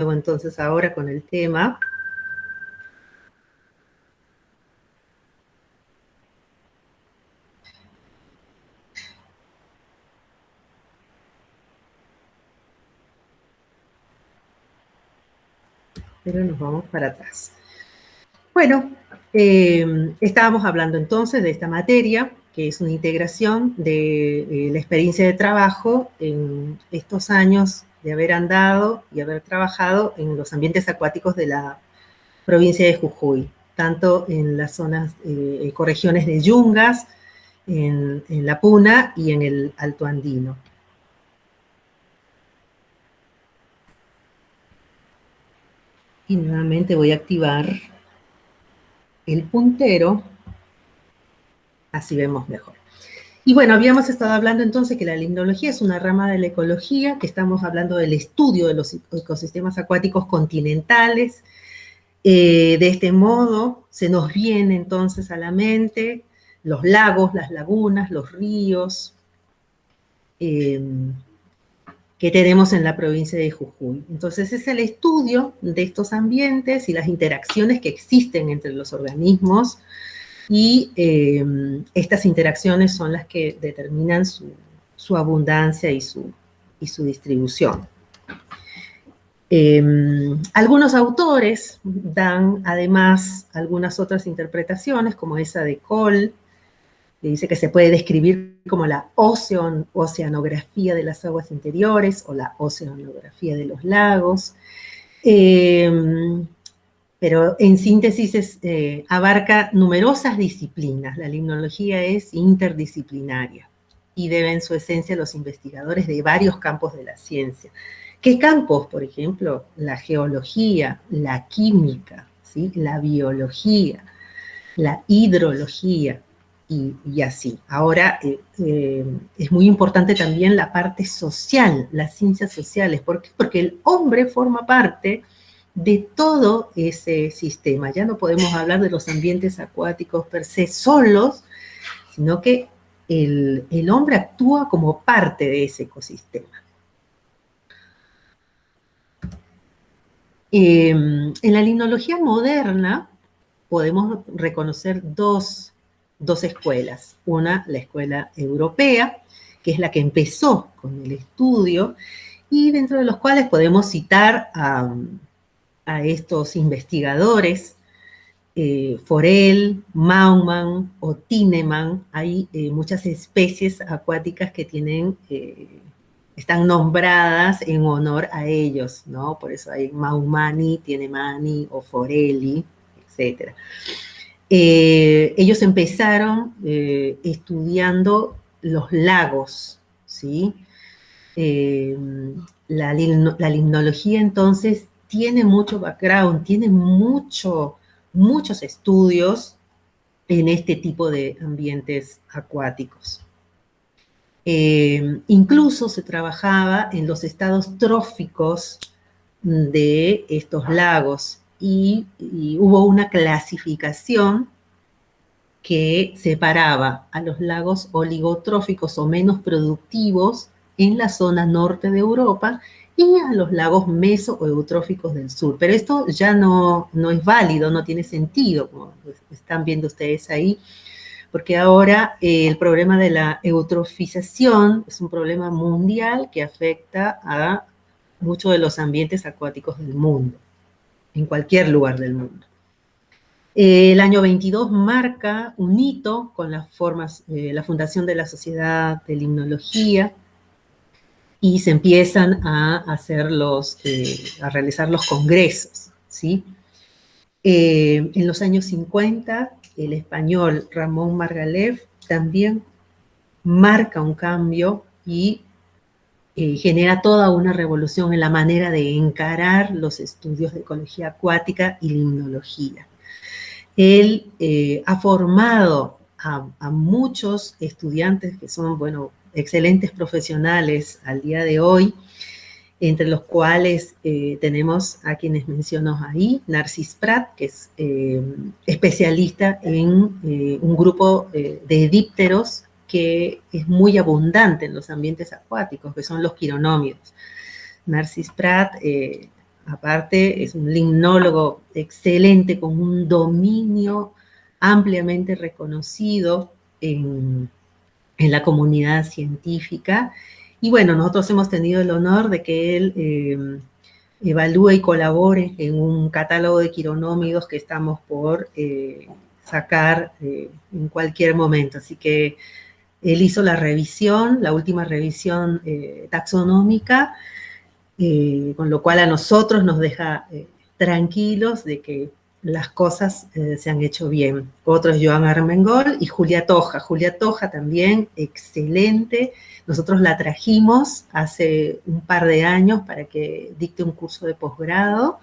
entonces ahora con el tema. Pero nos vamos para atrás. Bueno, estábamos hablando entonces de esta materia, que es una integración de la experiencia de trabajo en estos años de haber andado y haber trabajado en los ambientes acuáticos de la provincia de Jujuy, tanto en las zonas, ecorregiones de Yungas, en la Puna y en el Alto Andino. Y nuevamente voy a activar el puntero, así vemos mejor. Y bueno, habíamos estado hablando entonces que la limnología es una rama de la ecología, que estamos hablando del estudio de los ecosistemas acuáticos continentales. De este modo se nos viene entonces a la mente los lagos, las lagunas, los ríos, que tenemos en la provincia de Jujuy. Entonces es el estudio de estos ambientes y las interacciones que existen entre los organismos, y estas interacciones son las que determinan su abundancia y su distribución. Algunos autores dan además algunas otras interpretaciones, como esa de Cole, que dice que se puede describir como la oceanografía de las aguas interiores o la oceanografía de los lagos. Pero en síntesis abarca numerosas disciplinas. La limnología es interdisciplinaria y debe en su esencia a los investigadores de varios campos de la ciencia. ¿Qué campos? Por ejemplo, la geología, la química, ¿sí? La biología, la hidrología y así. Ahora, es muy importante también la parte social, las ciencias sociales. ¿Por qué? Porque el hombre forma parte de todo ese sistema. Ya no podemos hablar de los ambientes acuáticos per se solos, sino que el hombre actúa como parte de ese ecosistema. En la limnología moderna podemos reconocer dos escuelas. Una, la escuela europea, que es la que empezó con el estudio, y dentro de los cuales podemos citar a estos investigadores, Forel, Maumann o Tinemann. Hay muchas especies acuáticas que están nombradas en honor a ellos, ¿no? Por eso hay Maumani, Tinemani o Forelli, etc. Ellos empezaron estudiando los lagos, ¿sí? La limnología entonces tiene mucho background, tiene muchos estudios en este tipo de ambientes acuáticos. Incluso se trabajaba en los estados tróficos de estos lagos y hubo una clasificación que separaba a los lagos oligotróficos o menos productivos en la zona norte de Europa y a los lagos meso o eutróficos del sur. Pero esto ya no es válido, no tiene sentido, como están viendo ustedes ahí, porque ahora el problema de la eutrofización es un problema mundial que afecta a muchos de los ambientes acuáticos del mundo, en cualquier lugar del mundo. El año 22 marca un hito con la fundación de la Sociedad de Limnología, y se empiezan a realizar los congresos, ¿sí? En los años 50, el español Ramón Margalef también marca un cambio y genera toda una revolución en la manera de encarar los estudios de ecología acuática y limnología. Él ha formado a muchos estudiantes que son, bueno, excelentes profesionales al día de hoy, entre los cuales tenemos a quienes menciono ahí, Narcís Prat, que es especialista en un grupo de dípteros que es muy abundante en los ambientes acuáticos, que son los quironómidos. Narcís Prat aparte es un limnólogo excelente con un dominio ampliamente reconocido en la comunidad científica. Y bueno, nosotros hemos tenido el honor de que él evalúe y colabore en un catálogo de quironómidos que estamos por sacar en cualquier momento. Así que él hizo la revisión, la última revisión taxonómica, con lo cual a nosotros nos deja tranquilos de que las cosas se han hecho bien. Otro es Joan Armengol y Julia Toja. Julia Toja también, excelente. Nosotros la trajimos hace un par de años para que dicte un curso de posgrado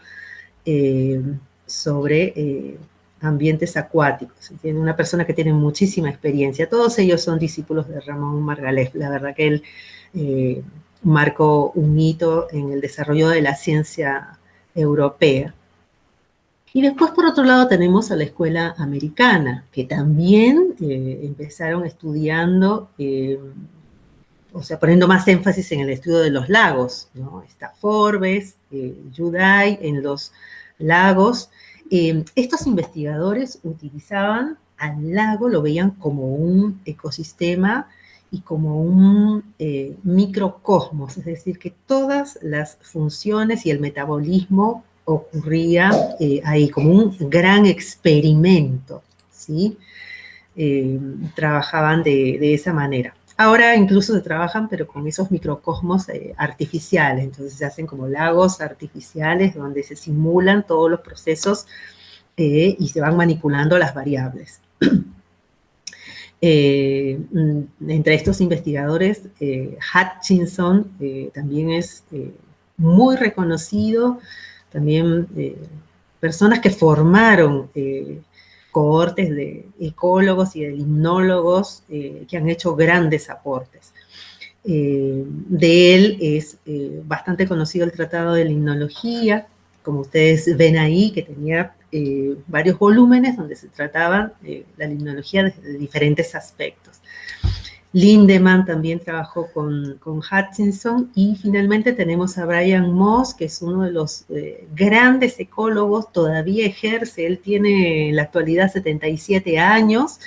sobre ambientes acuáticos. Tiene una persona que tiene muchísima experiencia. Todos ellos son discípulos de Ramón Margalef. La verdad que él marcó un hito en el desarrollo de la ciencia europea. Y después, por otro lado, tenemos a la escuela americana, que también empezaron estudiando, o sea, poniendo más énfasis en el estudio de los lagos, ¿no? Está Forbes, Juday en los lagos. Estos investigadores utilizaban al lago, lo veían como un ecosistema y como un microcosmos, es decir, que todas las funciones y el metabolismo ocurría ahí, como un gran experimento, ¿sí? Trabajaban de esa manera. Ahora incluso se trabajan, pero con esos microcosmos artificiales, entonces se hacen como lagos artificiales donde se simulan todos los procesos y se van manipulando las variables. Entre estos investigadores, Hutchinson también es muy reconocido, también personas que formaron cohortes de ecólogos y de limnólogos que han hecho grandes aportes. De él es bastante conocido el Tratado de Limnología, como ustedes ven ahí, que tenía varios volúmenes donde se trataban la limnología desde diferentes aspectos. Lindemann también trabajó con Hutchinson, y finalmente tenemos a Brian Moss, que es uno de los grandes ecólogos, todavía ejerce, él tiene en la actualidad 77 años,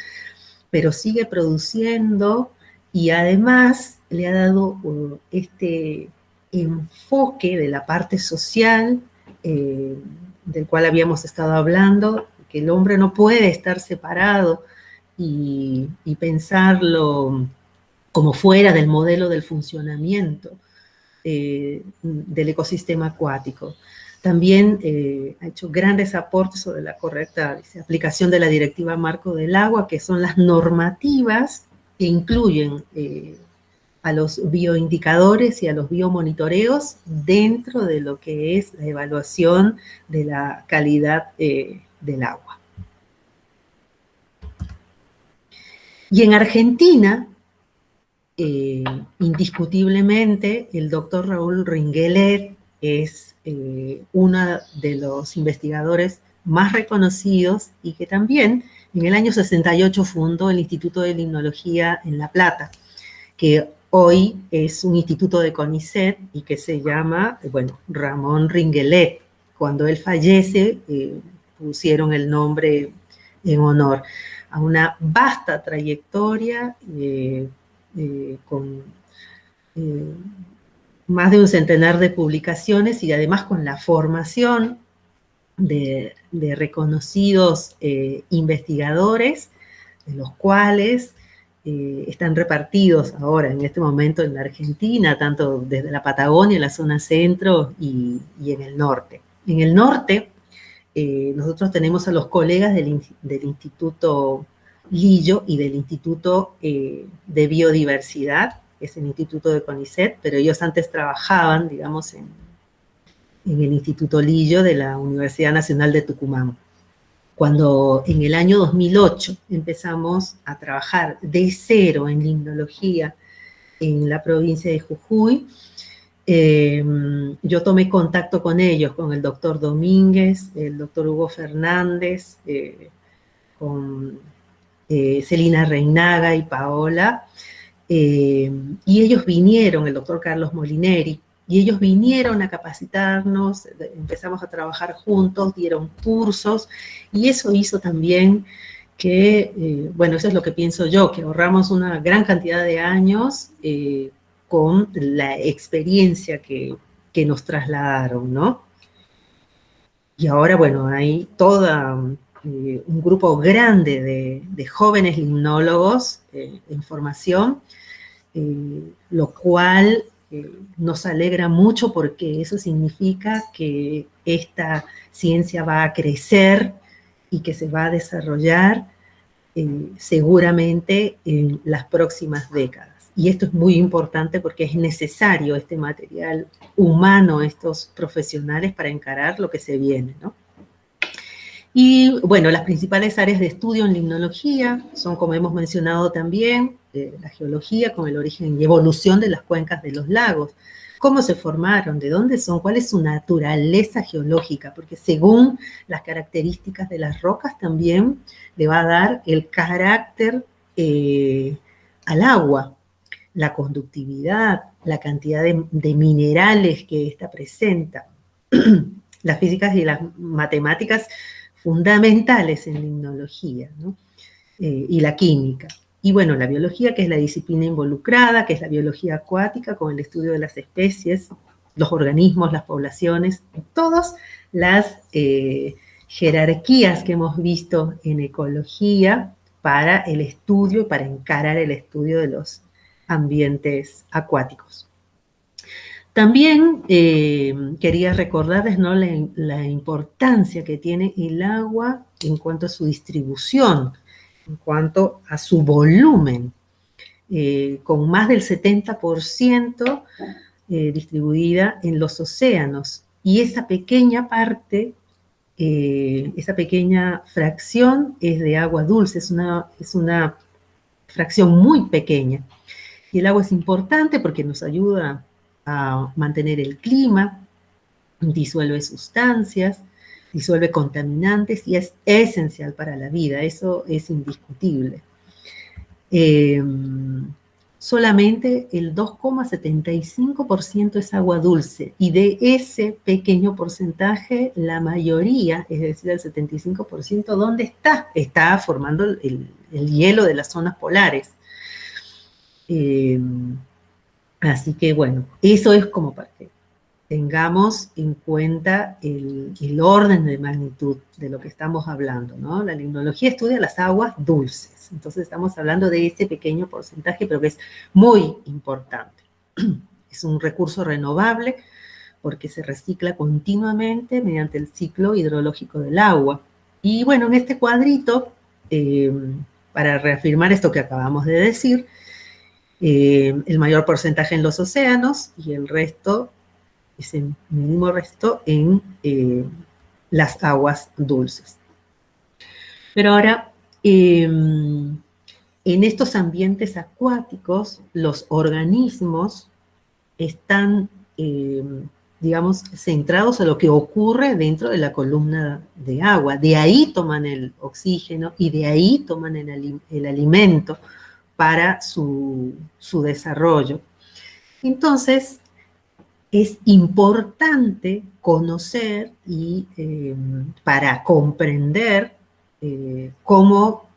pero sigue produciendo y además le ha dado este enfoque de la parte social del cual habíamos estado hablando, que el hombre no puede estar separado y pensarlo como fuera del modelo del funcionamiento del ecosistema acuático. También ha hecho grandes aportes sobre la correcta aplicación de la Directiva Marco del Agua, que son las normativas que incluyen a los bioindicadores y a los biomonitoreos dentro de lo que es la evaluación de la calidad del agua. Y en Argentina, indiscutiblemente, el doctor Raúl Ringuelet es uno de los investigadores más reconocidos y que también en el año 68 fundó el Instituto de Limnología en La Plata, que hoy es un instituto de CONICET y que se llama, bueno, Ramón Ringuelet. Cuando él fallece, pusieron el nombre en honor a una vasta trayectoria con más de un centenar de publicaciones y además con la formación de reconocidos investigadores, de los cuales están repartidos ahora en este momento en la Argentina, tanto desde la Patagonia, la zona centro y en el norte. En el norte, nosotros tenemos a los colegas del Instituto Lillo y del Instituto de Biodiversidad, que es el Instituto de CONICET, pero ellos antes trabajaban, digamos, en el Instituto Lillo de la Universidad Nacional de Tucumán. Cuando en el año 2008 empezamos a trabajar de cero en limnología en la provincia de Jujuy, yo tomé contacto con ellos, con el doctor Domínguez, el doctor Hugo Fernández, con Celina Reinaga y Paola, y ellos vinieron, el doctor Carlos Molineri, Y ellos vinieron a capacitarnos, empezamos a trabajar juntos, dieron cursos, y eso hizo también que, bueno, eso es lo que pienso yo, que ahorramos una gran cantidad de años con la experiencia que nos trasladaron, ¿no? Y ahora, bueno, hay toda un grupo grande de jóvenes limnólogos en formación, lo cual nos alegra mucho porque eso significa que esta ciencia va a crecer y que se va a desarrollar seguramente en las próximas décadas. Y esto es muy importante porque es necesario este material humano, estos profesionales para encarar lo que se viene, ¿no? Y bueno, las principales áreas de estudio en limnología son, como hemos mencionado también, la geología con el origen y evolución de las cuencas de los lagos. ¿Cómo se formaron? ¿De dónde son? ¿Cuál es su naturaleza geológica? Porque según las características de las rocas también le va a dar el carácter al agua, la conductividad, la cantidad de minerales que ésta presenta. Las físicas y las matemáticas fundamentales en limnología, ¿no? Y la química. Y bueno, la biología, que es la disciplina involucrada, que es la biología acuática, con el estudio de las especies, los organismos, las poblaciones, todas las jerarquías que hemos visto en ecología para el estudio, para encarar el estudio de los ambientes acuáticos. También quería recordarles, ¿no?, la importancia que tiene el agua en cuanto a su distribución, en cuanto a su volumen, con más del 70% distribuida en los océanos. Y esa pequeña parte, esa pequeña fracción es de agua dulce, es una fracción muy pequeña. Y el agua es importante porque nos ayuda a mantener el clima, disuelve sustancias, disuelve contaminantes y es esencial para la vida, eso es indiscutible. Solamente el 2,75% es agua dulce y de ese pequeño porcentaje, la mayoría, es decir, el 75%, ¿dónde está? Está formando el hielo de las zonas polares. Así que bueno, eso es como para que tengamos en cuenta el orden de magnitud de lo que estamos hablando, ¿no? La limnología estudia las aguas dulces, entonces estamos hablando de ese pequeño porcentaje, pero que es muy importante. Es un recurso renovable porque se recicla continuamente mediante el ciclo hidrológico del agua. Y bueno, en este cuadrito, para reafirmar esto que acabamos de decir, el mayor porcentaje en los océanos y el resto, ese mínimo resto en las aguas dulces. Pero ahora, en estos ambientes acuáticos, los organismos están, digamos, centrados a lo que ocurre dentro de la columna de agua. De ahí toman el oxígeno y de ahí toman el alimento para su desarrollo. Entonces, es importante conocer y para comprender cómo,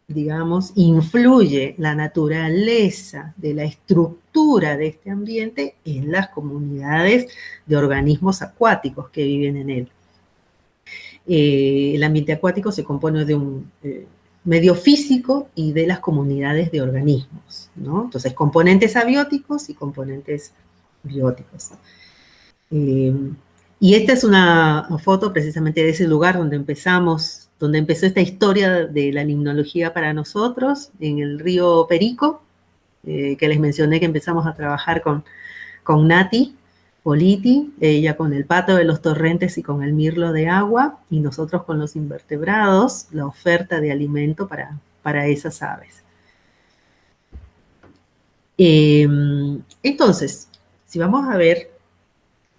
digamos, influye la naturaleza de la estructura de este ambiente en las comunidades de organismos acuáticos que viven en él. El ambiente acuático se compone de un medio físico y de las comunidades de organismos, ¿no? Entonces, componentes abióticos y componentes bióticos. Y esta es una foto precisamente de ese lugar donde empezó esta historia de la limnología para nosotros, en el río Perico, que les mencioné que empezamos a trabajar con Nati Politi, ella con el pato de los torrentes y con el mirlo de agua, y nosotros con los invertebrados, la oferta de alimento para esas aves. Entonces, si vamos a ver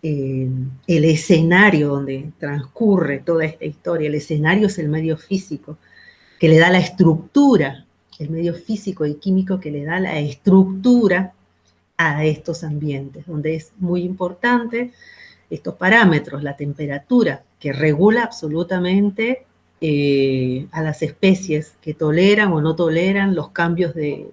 el escenario donde transcurre toda esta historia, el escenario es el medio físico, que le da la estructura, el medio físico y químico que le da la estructura a estos ambientes, donde es muy importante estos parámetros, la temperatura, que regula absolutamente a las especies que toleran o no toleran los cambios de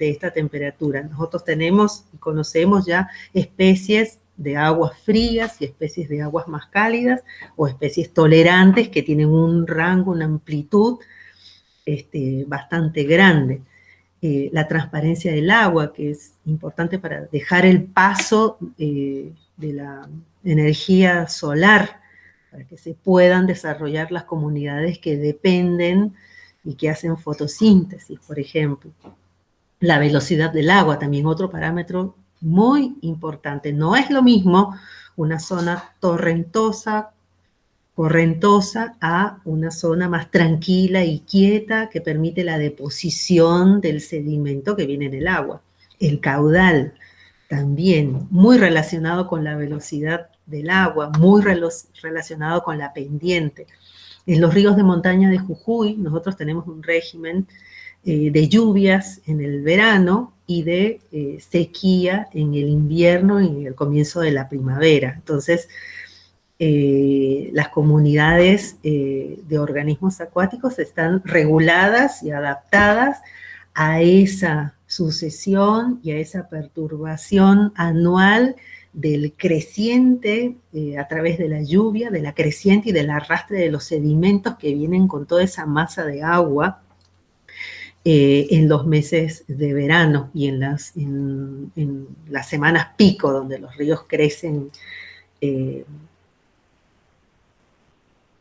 esta temperatura. Nosotros tenemos y conocemos ya especies de aguas frías y especies de aguas más cálidas, o especies tolerantes que tienen un rango, una amplitud bastante grande. La transparencia del agua, que es importante para dejar el paso de la energía solar, para que se puedan desarrollar las comunidades que dependen y que hacen fotosíntesis, por ejemplo. La velocidad del agua, también otro parámetro muy importante. No es lo mismo una zona torrentosa, correntosa, a una zona más tranquila y quieta que permite la deposición del sedimento que viene en el agua. El caudal, también muy relacionado con la velocidad del agua, muy relacionado con la pendiente. En los ríos de montaña de Jujuy, nosotros tenemos un régimen de lluvias en el verano y de sequía en el invierno y en el comienzo de la primavera. Entonces, las comunidades de organismos acuáticos están reguladas y adaptadas a esa sucesión y a esa perturbación anual del creciente a través de la lluvia, de la creciente y del arrastre de los sedimentos que vienen con toda esa masa de agua en los meses de verano y en las semanas pico, donde los ríos crecen, que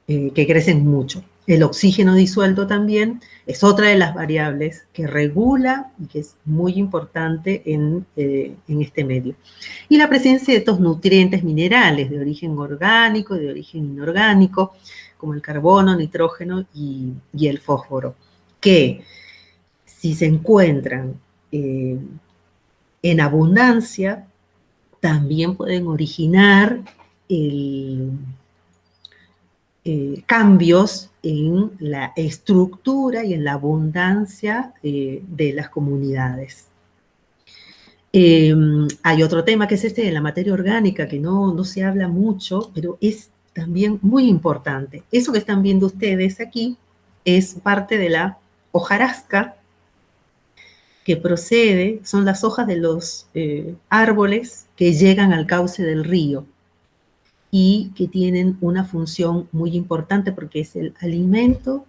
crecen mucho. El oxígeno disuelto también es otra de las variables que regula y que es muy importante en este medio. Y la presencia de estos nutrientes minerales de origen orgánico y de origen inorgánico, como el carbono, nitrógeno y el fósforo, que si se encuentran en abundancia, también pueden originar cambios en la estructura y en la abundancia de las comunidades. Hay otro tema que es de la materia orgánica, que no se habla mucho, pero es también muy importante. Eso que están viendo ustedes aquí es parte de la hojarasca que procede, son las hojas de los árboles que llegan al cauce del río y que tienen una función muy importante porque es el alimento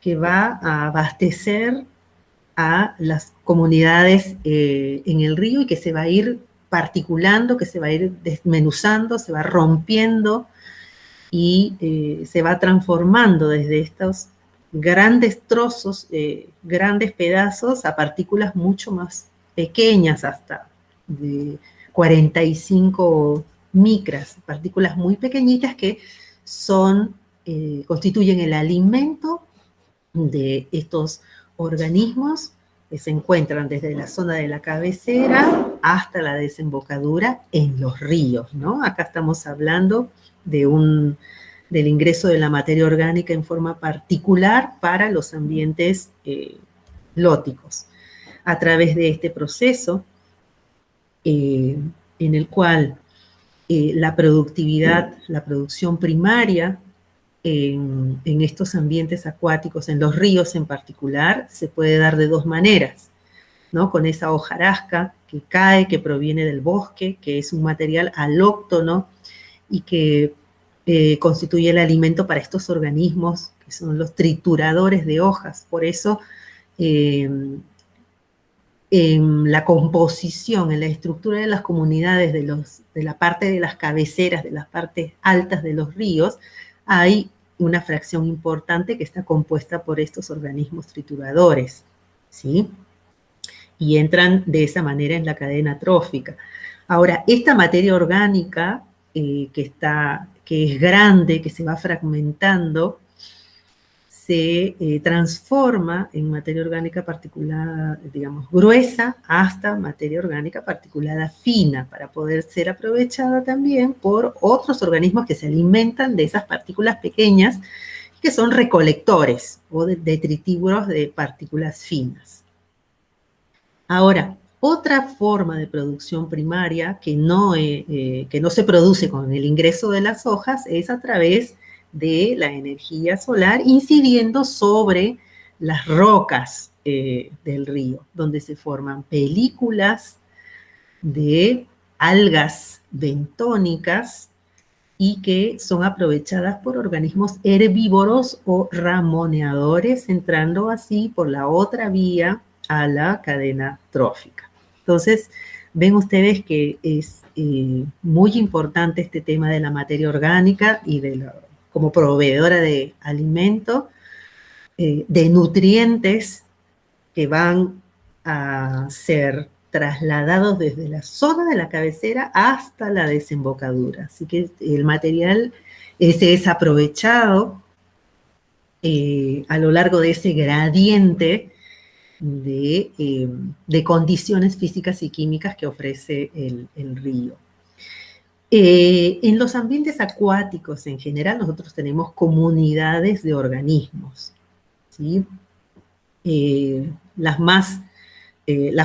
que va a abastecer a las comunidades en el río y que se va a ir particulando, que se va a ir desmenuzando, se va rompiendo y se va transformando desde estos grandes trozos, grandes pedazos a partículas mucho más pequeñas, hasta de 45 micras, partículas muy pequeñitas que constituyen el alimento de estos organismos que se encuentran desde la zona de la cabecera hasta la desembocadura en los ríos, ¿no? Acá estamos hablando del ingreso de la materia orgánica en forma particular para los ambientes lóticos. A través de este proceso, en el cual la productividad, la producción primaria en estos ambientes acuáticos, en los ríos en particular, se puede dar de dos maneras, ¿no? Con esa hojarasca que cae, que proviene del bosque, que es un material alóctono y que constituye el alimento para estos organismos, que son los trituradores de hojas. Por eso, en la composición, en la estructura de las comunidades de la parte de las cabeceras, de las partes altas de los ríos, hay una fracción importante que está compuesta por estos organismos trituradores, ¿sí? Y entran de esa manera en la cadena trófica. Ahora, esta materia orgánica que es grande, que se va fragmentando, se transforma en materia orgánica particulada, digamos, gruesa, hasta materia orgánica particulada fina, para poder ser aprovechada también por otros organismos que se alimentan de esas partículas pequeñas, que son recolectores o detritívoros de partículas finas. Ahora, Otra forma de producción primaria que no se produce con el ingreso de las hojas es a través de la energía solar incidiendo sobre las rocas del río, donde se forman películas de algas bentónicas y que son aprovechadas por organismos herbívoros o ramoneadores, entrando así por la otra vía a la cadena trófica. Entonces, ven ustedes que es muy importante este tema de la materia orgánica y como proveedora de alimento, de nutrientes que van a ser trasladados desde la zona de la cabecera hasta la desembocadura. Así que el material ese es aprovechado a lo largo de ese gradiente de condiciones físicas y químicas que ofrece el río. En los ambientes acuáticos en general nosotros tenemos comunidades de organismos, ¿sí? Las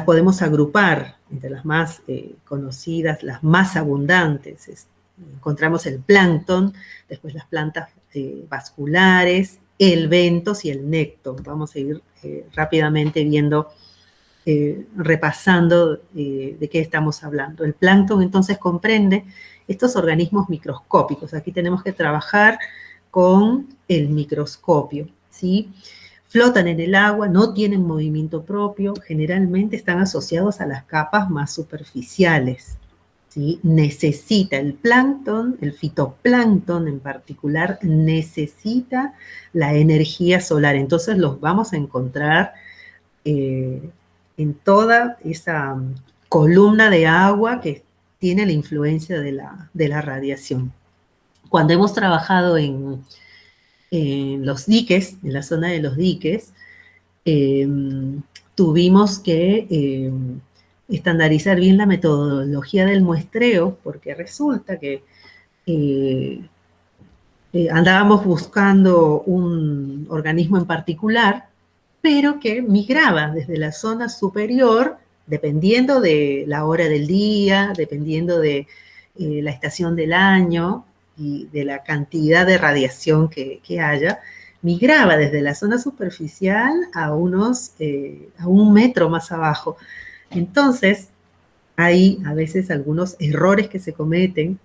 podemos agrupar entre las más conocidas, las más abundantes. Encontramos el plancton, después las plantas vasculares, el bentos y el necto. Vamos a ir rápidamente viendo, repasando de qué estamos hablando. El plancton entonces comprende estos organismos microscópicos. Aquí tenemos que trabajar con el microscopio, ¿sí? Flotan en el agua, no tienen movimiento propio, generalmente están asociados a las capas más superficiales, ¿sí? Necesita el plancton, el fitoplancton en particular, necesita la energía solar. Entonces los vamos a encontrar en toda esa columna de agua que tiene la influencia de la radiación. Cuando hemos trabajado en los diques, en la zona de los diques, tuvimos que estandarizar bien la metodología del muestreo, porque resulta que andábamos buscando un organismo en particular, pero que migraba desde la zona superior, dependiendo de la hora del día, dependiendo de la estación del año y de la cantidad de radiación que haya, migraba desde la zona superficial a un metro más abajo. Entonces, hay a veces algunos errores que se cometen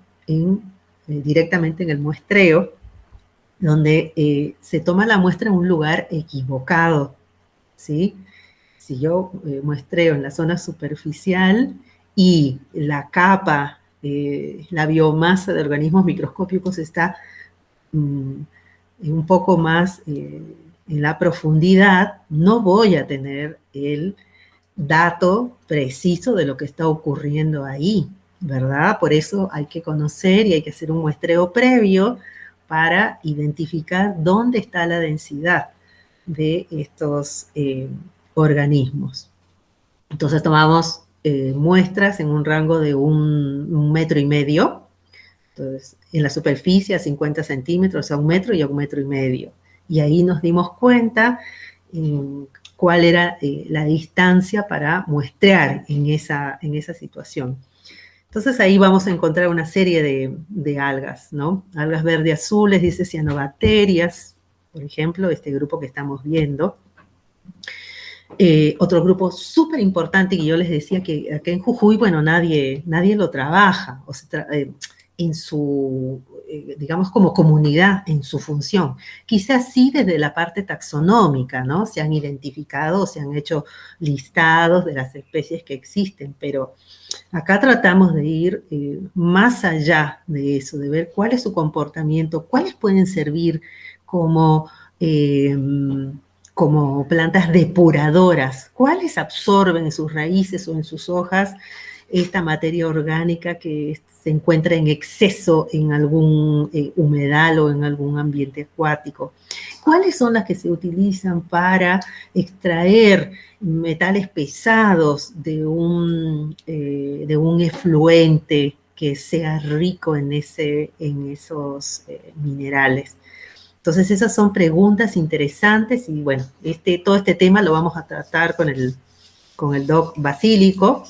directamente en el muestreo, donde se toma la muestra en un lugar equivocado, ¿sí? Si yo muestreo en la zona superficial y la capa, la biomasa de organismos microscópicos está un poco más en la profundidad, no voy a tener el dato preciso de lo que está ocurriendo ahí, ¿verdad? Por eso hay que conocer y hay que hacer un muestreo previo para identificar dónde está la densidad de estos organismos. Entonces tomamos muestras en un rango de un metro y medio, entonces en la superficie a 50 centímetros, a 1 metro y a 1,5 metros. Y ahí nos dimos cuenta cuál era la distancia para muestrear en esa situación. Entonces ahí vamos a encontrar una serie de algas, ¿no? Algas verde-azules, dice cianobacterias, por ejemplo, este grupo que estamos viendo. Otro grupo súper importante que yo les decía que acá en Jujuy, bueno, nadie lo trabaja, o sea, en su, digamos, como comunidad, en su función. Quizás sí desde la parte taxonómica, ¿no? Se han identificado, se han hecho listados de las especies que existen, pero acá tratamos de ir más allá de eso, de ver cuál es su comportamiento, cuáles pueden servir como plantas depuradoras, cuáles absorben en sus raíces o en sus hojas esta materia orgánica que se encuentra en exceso en algún humedal o en algún ambiente acuático. ¿Cuáles son las que se utilizan para extraer metales pesados de un efluente que sea rico en esos minerales? Entonces esas son preguntas interesantes y bueno, todo este tema lo vamos a tratar con con el Doc Basílico.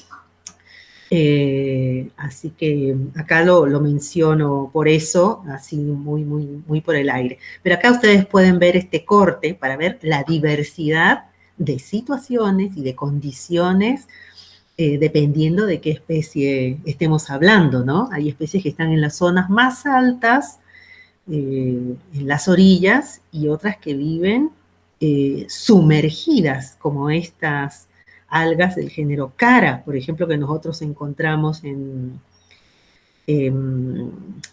Así que acá lo menciono por eso, así muy por el aire. Pero acá ustedes pueden ver este corte para ver la diversidad de situaciones y de condiciones dependiendo de qué especie estemos hablando, ¿no? Hay especies que están en las zonas más altas, en las orillas, y otras que viven sumergidas, como estas algas del género Cara, por ejemplo, que nosotros encontramos en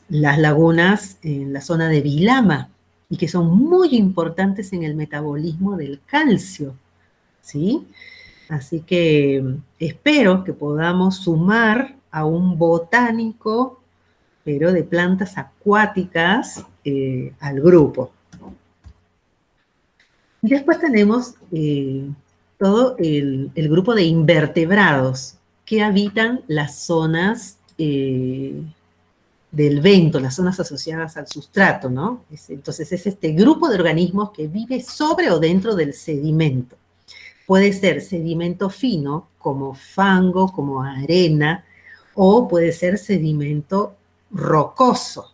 las lagunas en la zona de Vilama, y que son muy importantes en el metabolismo del calcio, ¿sí? Así que espero que podamos sumar a un botánico, pero de plantas acuáticas, al grupo. Y después tenemos todo el grupo de invertebrados que habitan las zonas del bento, las zonas asociadas al sustrato, ¿no? Entonces es este grupo de organismos que vive sobre o dentro del sedimento. Puede ser sedimento fino, como fango, como arena, o puede ser sedimento rocoso,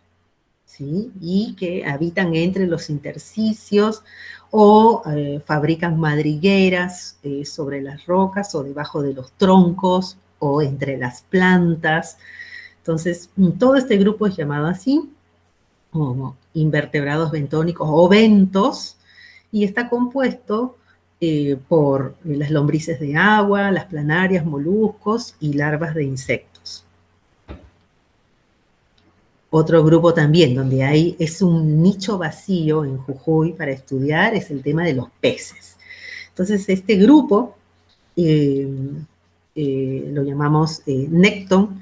¿sí? Y que habitan entre los intersticios o fabrican madrigueras sobre las rocas o debajo de los troncos o entre las plantas. Entonces, todo este grupo es llamado así, como invertebrados bentónicos o bentos, y está compuesto por las lombrices de agua, las planarias, moluscos y larvas de insectos. Otro grupo también donde es un nicho vacío en Jujuy para estudiar es el tema de los peces. Entonces, este grupo lo llamamos nécton.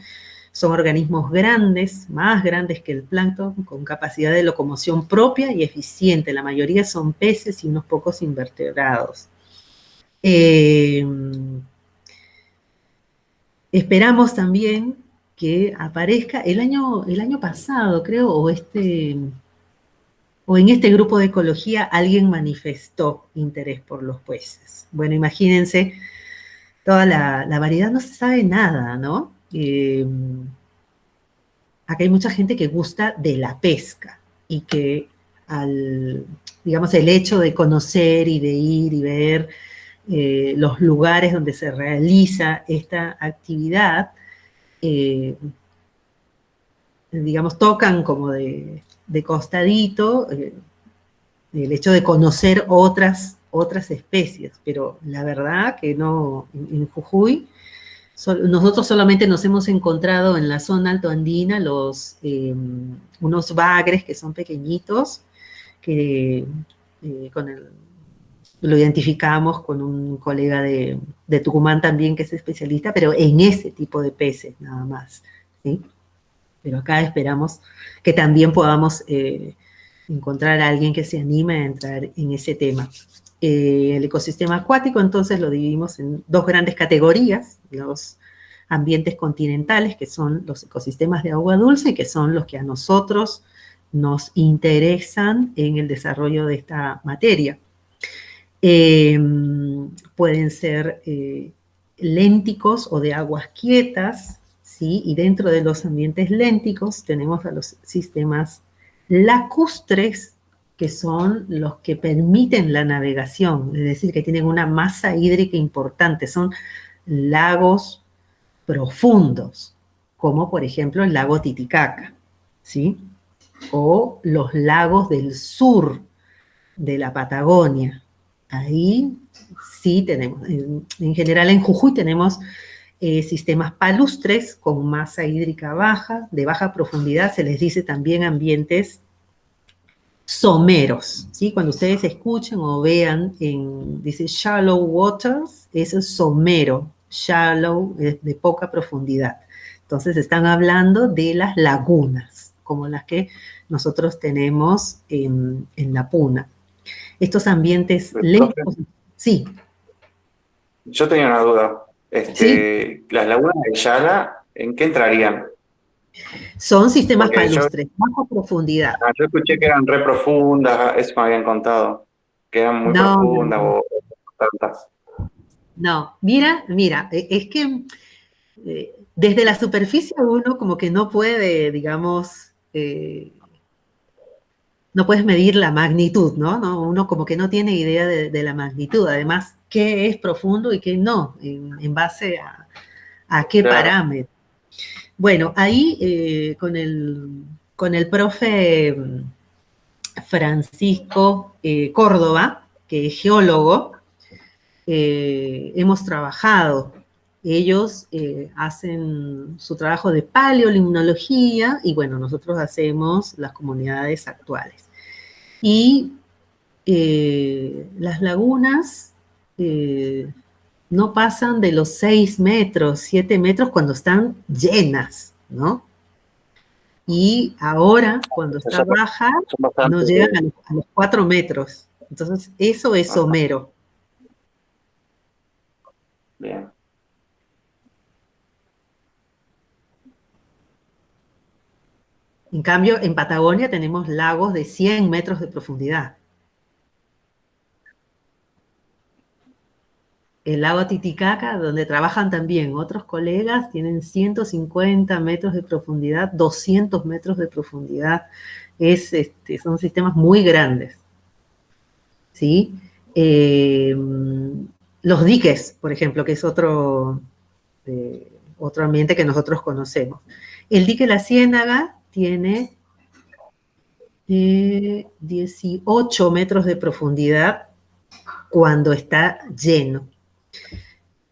Son organismos grandes, más grandes que el plancton, con capacidad de locomoción propia y eficiente. La mayoría son peces y unos pocos invertebrados. Esperamos también que aparezca el año pasado, creo, o en este grupo de ecología alguien manifestó interés por los peces. Bueno, imagínense, toda la variedad, no se sabe nada, ¿no? Acá hay mucha gente que gusta de la pesca y que digamos, el hecho de conocer y de ir y ver los lugares donde se realiza esta actividad, digamos, tocan como de costadito el hecho de conocer otras especies, pero la verdad que no, en Jujuy, nosotros solamente nos hemos encontrado en la zona altoandina unos bagres que son pequeñitos, que lo identificamos con un colega de Tucumán también que es especialista, pero en ese tipo de peces nada más, ¿sí? Pero acá esperamos que también podamos encontrar a alguien que se anime a entrar en ese tema. El ecosistema acuático, entonces, lo dividimos en dos grandes categorías: los ambientes continentales, que son los ecosistemas de agua dulce, que son los que a nosotros nos interesan en el desarrollo de esta materia. Pueden ser lénticos o de aguas quietas, ¿sí? Y dentro de los ambientes lénticos tenemos a los sistemas lacustres, que son los que permiten la navegación, es decir, que tienen una masa hídrica importante, son lagos profundos, como por ejemplo el lago Titicaca, ¿sí? O los lagos del sur de la Patagonia. Ahí sí tenemos, en general en Jujuy tenemos sistemas palustres con masa hídrica baja, de baja profundidad, se les dice también ambientes someros, ¿sí? Cuando ustedes escuchen o vean, dice shallow waters, eso es somero, shallow es de poca profundidad. Entonces están hablando de las lagunas, como las que nosotros tenemos en la Puna. Estos ambientes lentos, sí. Yo tenía una duda. ¿Sí? Las lagunas de Yala, ¿en qué entrarían? Son sistemas Porque palustres, baja profundidad. yo escuché que eran re profundas, eso me habían contado, que eran muy No, no, profundas no. o tantas. No, mira, es que desde la superficie uno como que no puede, digamos, no puedes medir la magnitud, ¿no? Uno como que no tiene idea de la magnitud. Además, qué es profundo y qué no, en base a qué Claro, parámetro. Bueno, ahí con el profe Francisco Córdoba, que es geólogo, hemos trabajado. Ellos hacen su trabajo de paleolimnología y bueno, nosotros hacemos las comunidades actuales. Y las lagunas no pasan de los 6 metros, 7 metros cuando están llenas, ¿no? Y ahora, cuando está son, baja, son no bastante. llegan a los 4 metros. Entonces, eso es Ajá, somero. bien. En cambio, en Patagonia tenemos lagos de 100 metros de profundidad. El lago Titicaca, donde trabajan también otros colegas, tienen 150 metros de profundidad, 200 metros de profundidad. Son sistemas muy grandes, ¿sí? Eh, los diques, por ejemplo, que es otro ambiente que nosotros conocemos. El dique La Ciénaga tiene 18 metros de profundidad cuando está lleno.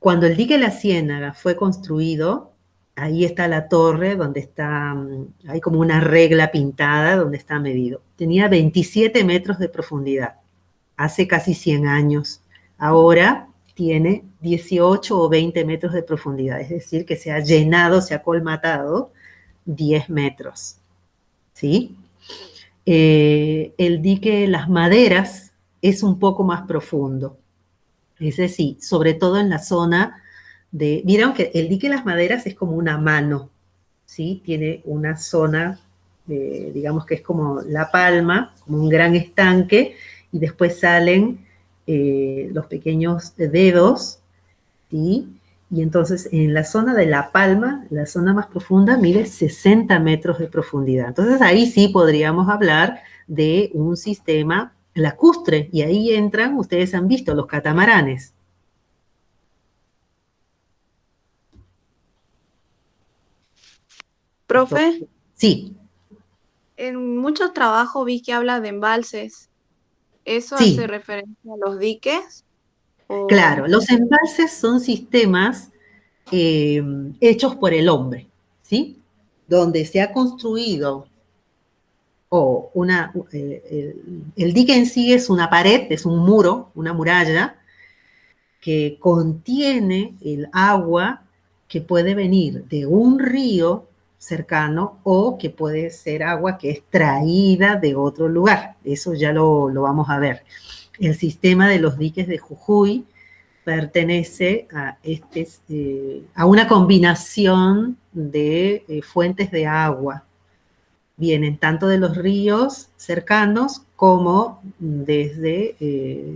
Cuando el dique La Ciénaga fue construido, ahí está la torre donde está, hay como una regla pintada donde está medido. Tenía 27 metros de profundidad, hace casi 100 años. Ahora tiene 18 o 20 metros de profundidad, es decir, que se ha llenado, se ha colmatado 10 metros, ¿sí? El dique Las Maderas es un poco más profundo. Es decir, sobre todo en la zona vieron que el dique Las Maderas es como una mano, ¿sí? Tiene una zona, digamos que es como la palma, como un gran estanque, y después salen los pequeños dedos, ¿sí? Y entonces en la zona de la palma, la zona más profunda, mide 60 metros de profundidad. Entonces ahí sí podríamos hablar de un sistema lacustre, y ahí entran, ustedes han visto, los catamaranes. Profe, Sí, en muchos trabajos vi que habla de embalses. ¿Eso hace sí, referencia a los diques? claro. O... Los embalses son sistemas hechos por el hombre, ¿sí? Donde se ha construido o el dique en sí es una pared, es un muro, una muralla que contiene el agua que puede venir de un río cercano o que puede ser agua que es traída de otro lugar. Eso ya lo vamos a ver. El sistema de los diques de Jujuy pertenece a una combinación de fuentes de agua. Vienen tanto de los ríos cercanos como desde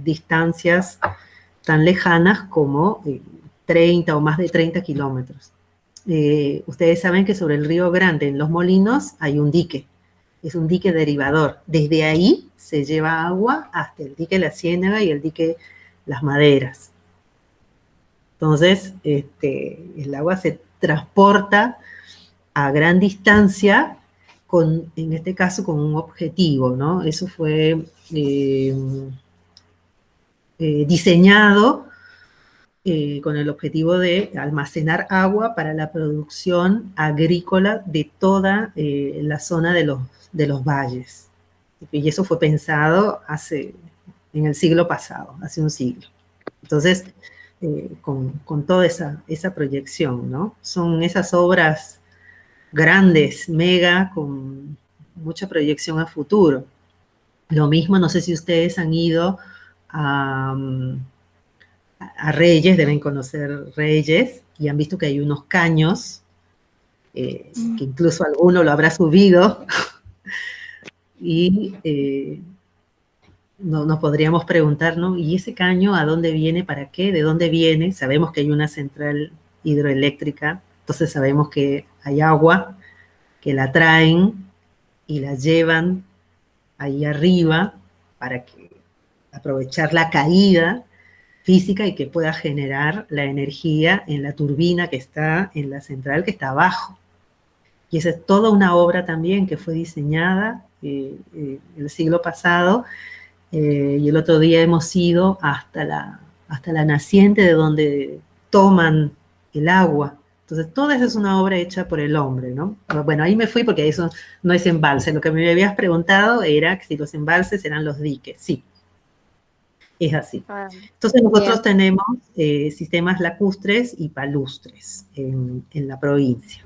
distancias tan lejanas como 30 o más de 30 kilómetros. Ustedes saben que sobre el Río Grande, en Los Molinos, hay un dique. Es un dique derivador. Desde ahí se lleva agua hasta el dique La Ciénaga y el dique Las Maderas. Entonces, el agua se transporta a gran distancia, en este caso con un objetivo, ¿no? Eso fue diseñado con el objetivo de almacenar agua para la producción agrícola de toda la zona de los valles. Y eso fue pensado en el siglo pasado, hace un siglo. Entonces, con toda esa proyección, ¿no? Son esas obras grandes, mega, con mucha proyección a futuro. Lo mismo, no sé si ustedes han ido a Reyes, deben conocer Reyes, y han visto que hay unos caños, que incluso alguno lo habrá subido, y nos podríamos preguntar, ¿no? ¿Y ese caño a dónde viene? ¿Para qué? ¿De dónde viene? Sabemos que hay una central hidroeléctrica, entonces sabemos que hay agua, que la traen y la llevan ahí arriba para que aprovechar la caída física y que pueda generar la energía en la turbina que está en la central que está abajo. Y esa es toda una obra también que fue diseñada el siglo pasado, y el otro día hemos ido hasta la naciente de donde toman el agua. Entonces, toda esa es una obra hecha por el hombre, ¿no? Bueno, ahí me fui porque eso no es embalse. Lo que me habías preguntado era si los embalses eran los diques. Sí, es así. Entonces, nosotros tenemos sistemas lacustres y palustres en la provincia.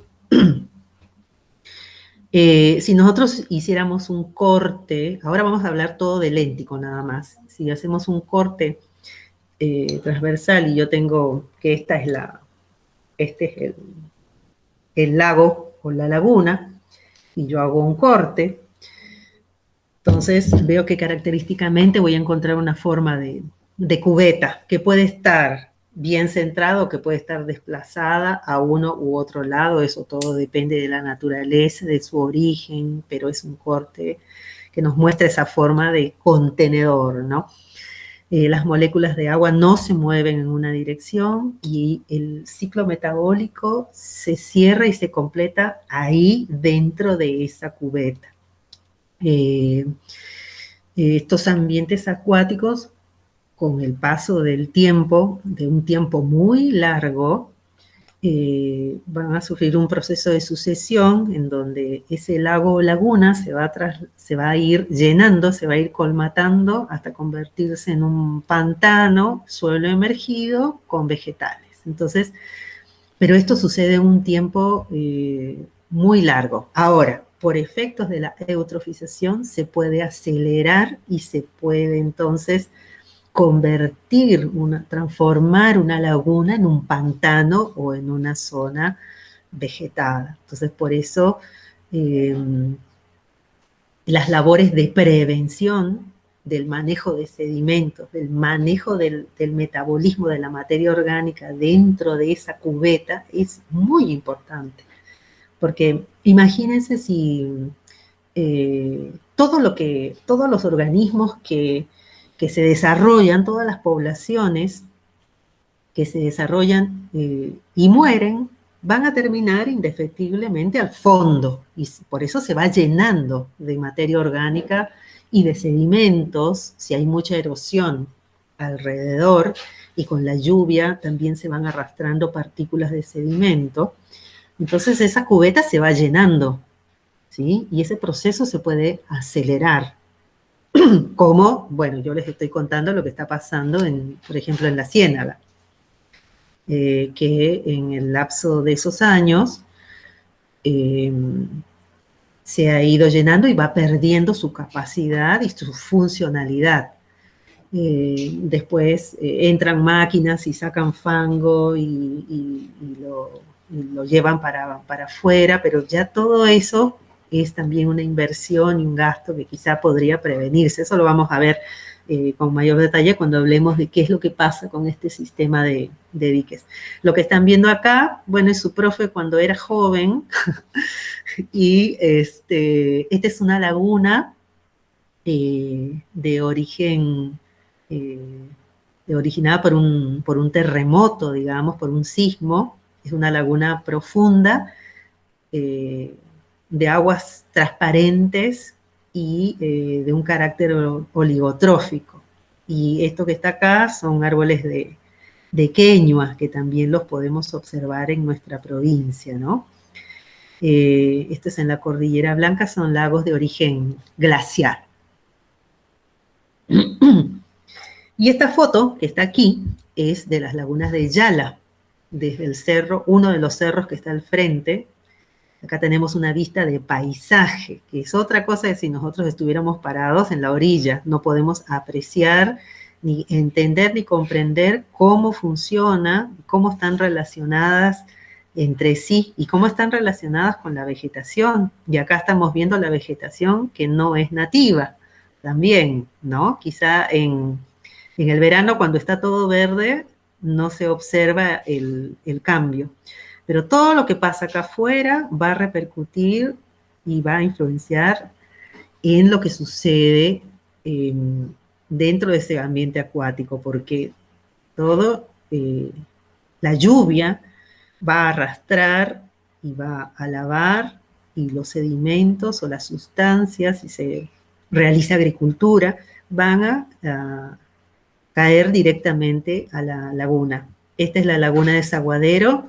Si nosotros hiciéramos un corte, ahora vamos a hablar todo de léntico nada más. Si hacemos un corte transversal y yo tengo que este es el lago o la laguna, y yo hago un corte, entonces veo que característicamente voy a encontrar una forma de cubeta que puede estar bien centrado, que puede estar desplazada a uno u otro lado. Eso todo depende de la naturaleza, de su origen, pero es un corte que nos muestra esa forma de contenedor, ¿no? Las moléculas de agua no se mueven en una dirección y el ciclo metabólico se cierra y se completa ahí dentro de esa cubeta. Estos ambientes acuáticos, con el paso del tiempo, de un tiempo muy largo, van a sufrir un proceso de sucesión en donde ese lago o laguna se va a ir llenando, se va a ir colmatando hasta convertirse en un pantano, suelo emergido con vegetales. Entonces, pero esto sucede en un tiempo muy largo. Ahora, por efectos de la eutrofización, se puede acelerar y se puede entonces transformar una laguna en un pantano o en una zona vegetada. Entonces, por eso las labores de prevención del manejo de sedimentos, del manejo del metabolismo de la materia orgánica dentro de esa cubeta es muy importante. Porque imagínense si todos los organismos que se desarrollan, todas las poblaciones que se desarrollan y mueren, van a terminar indefectiblemente al fondo, y por eso se va llenando de materia orgánica y de sedimentos, si hay mucha erosión alrededor, y con la lluvia también se van arrastrando partículas de sedimento. Entonces esa cubeta se va llenando, ¿sí? Y ese proceso se puede acelerar. Como, bueno, yo les estoy contando lo que está pasando, por ejemplo, en la Ciénaga, que en el lapso de esos años se ha ido llenando y va perdiendo su capacidad y su funcionalidad. Después entran máquinas y sacan fango y lo llevan para afuera, pero ya todo eso es también una inversión y un gasto que quizá podría prevenirse. Eso lo vamos a ver con mayor detalle cuando hablemos de qué es lo que pasa con este sistema de diques. Lo que están viendo acá, bueno, es su profe cuando era joven, y esta es una laguna de origen, originada por un terremoto, digamos, por un sismo. Es una laguna profunda, de aguas transparentes y de un carácter oligotrófico. Y esto que está acá son árboles de queñuas, que también los podemos observar en nuestra provincia, ¿no? Esto es en la Cordillera Blanca, son lagos de origen glacial. Y esta foto que está aquí es de las lagunas de Yala, desde el cerro, uno de los cerros que está al frente. Acá tenemos una vista de paisaje, que es otra cosa que si nosotros estuviéramos parados en la orilla, no podemos apreciar, ni entender, ni comprender cómo funciona, cómo están relacionadas entre sí y cómo están relacionadas con la vegetación. Y acá estamos viendo la vegetación que no es nativa, también, ¿no? Quizá en el verano, cuando está todo verde, no se observa el cambio. Pero todo lo que pasa acá afuera va a repercutir y va a influenciar en lo que sucede dentro de ese ambiente acuático, porque todo, la lluvia va a arrastrar y va a lavar, y los sedimentos o las sustancias, si se realiza agricultura, van a caer directamente a la laguna. Esta es la laguna de Saguadero,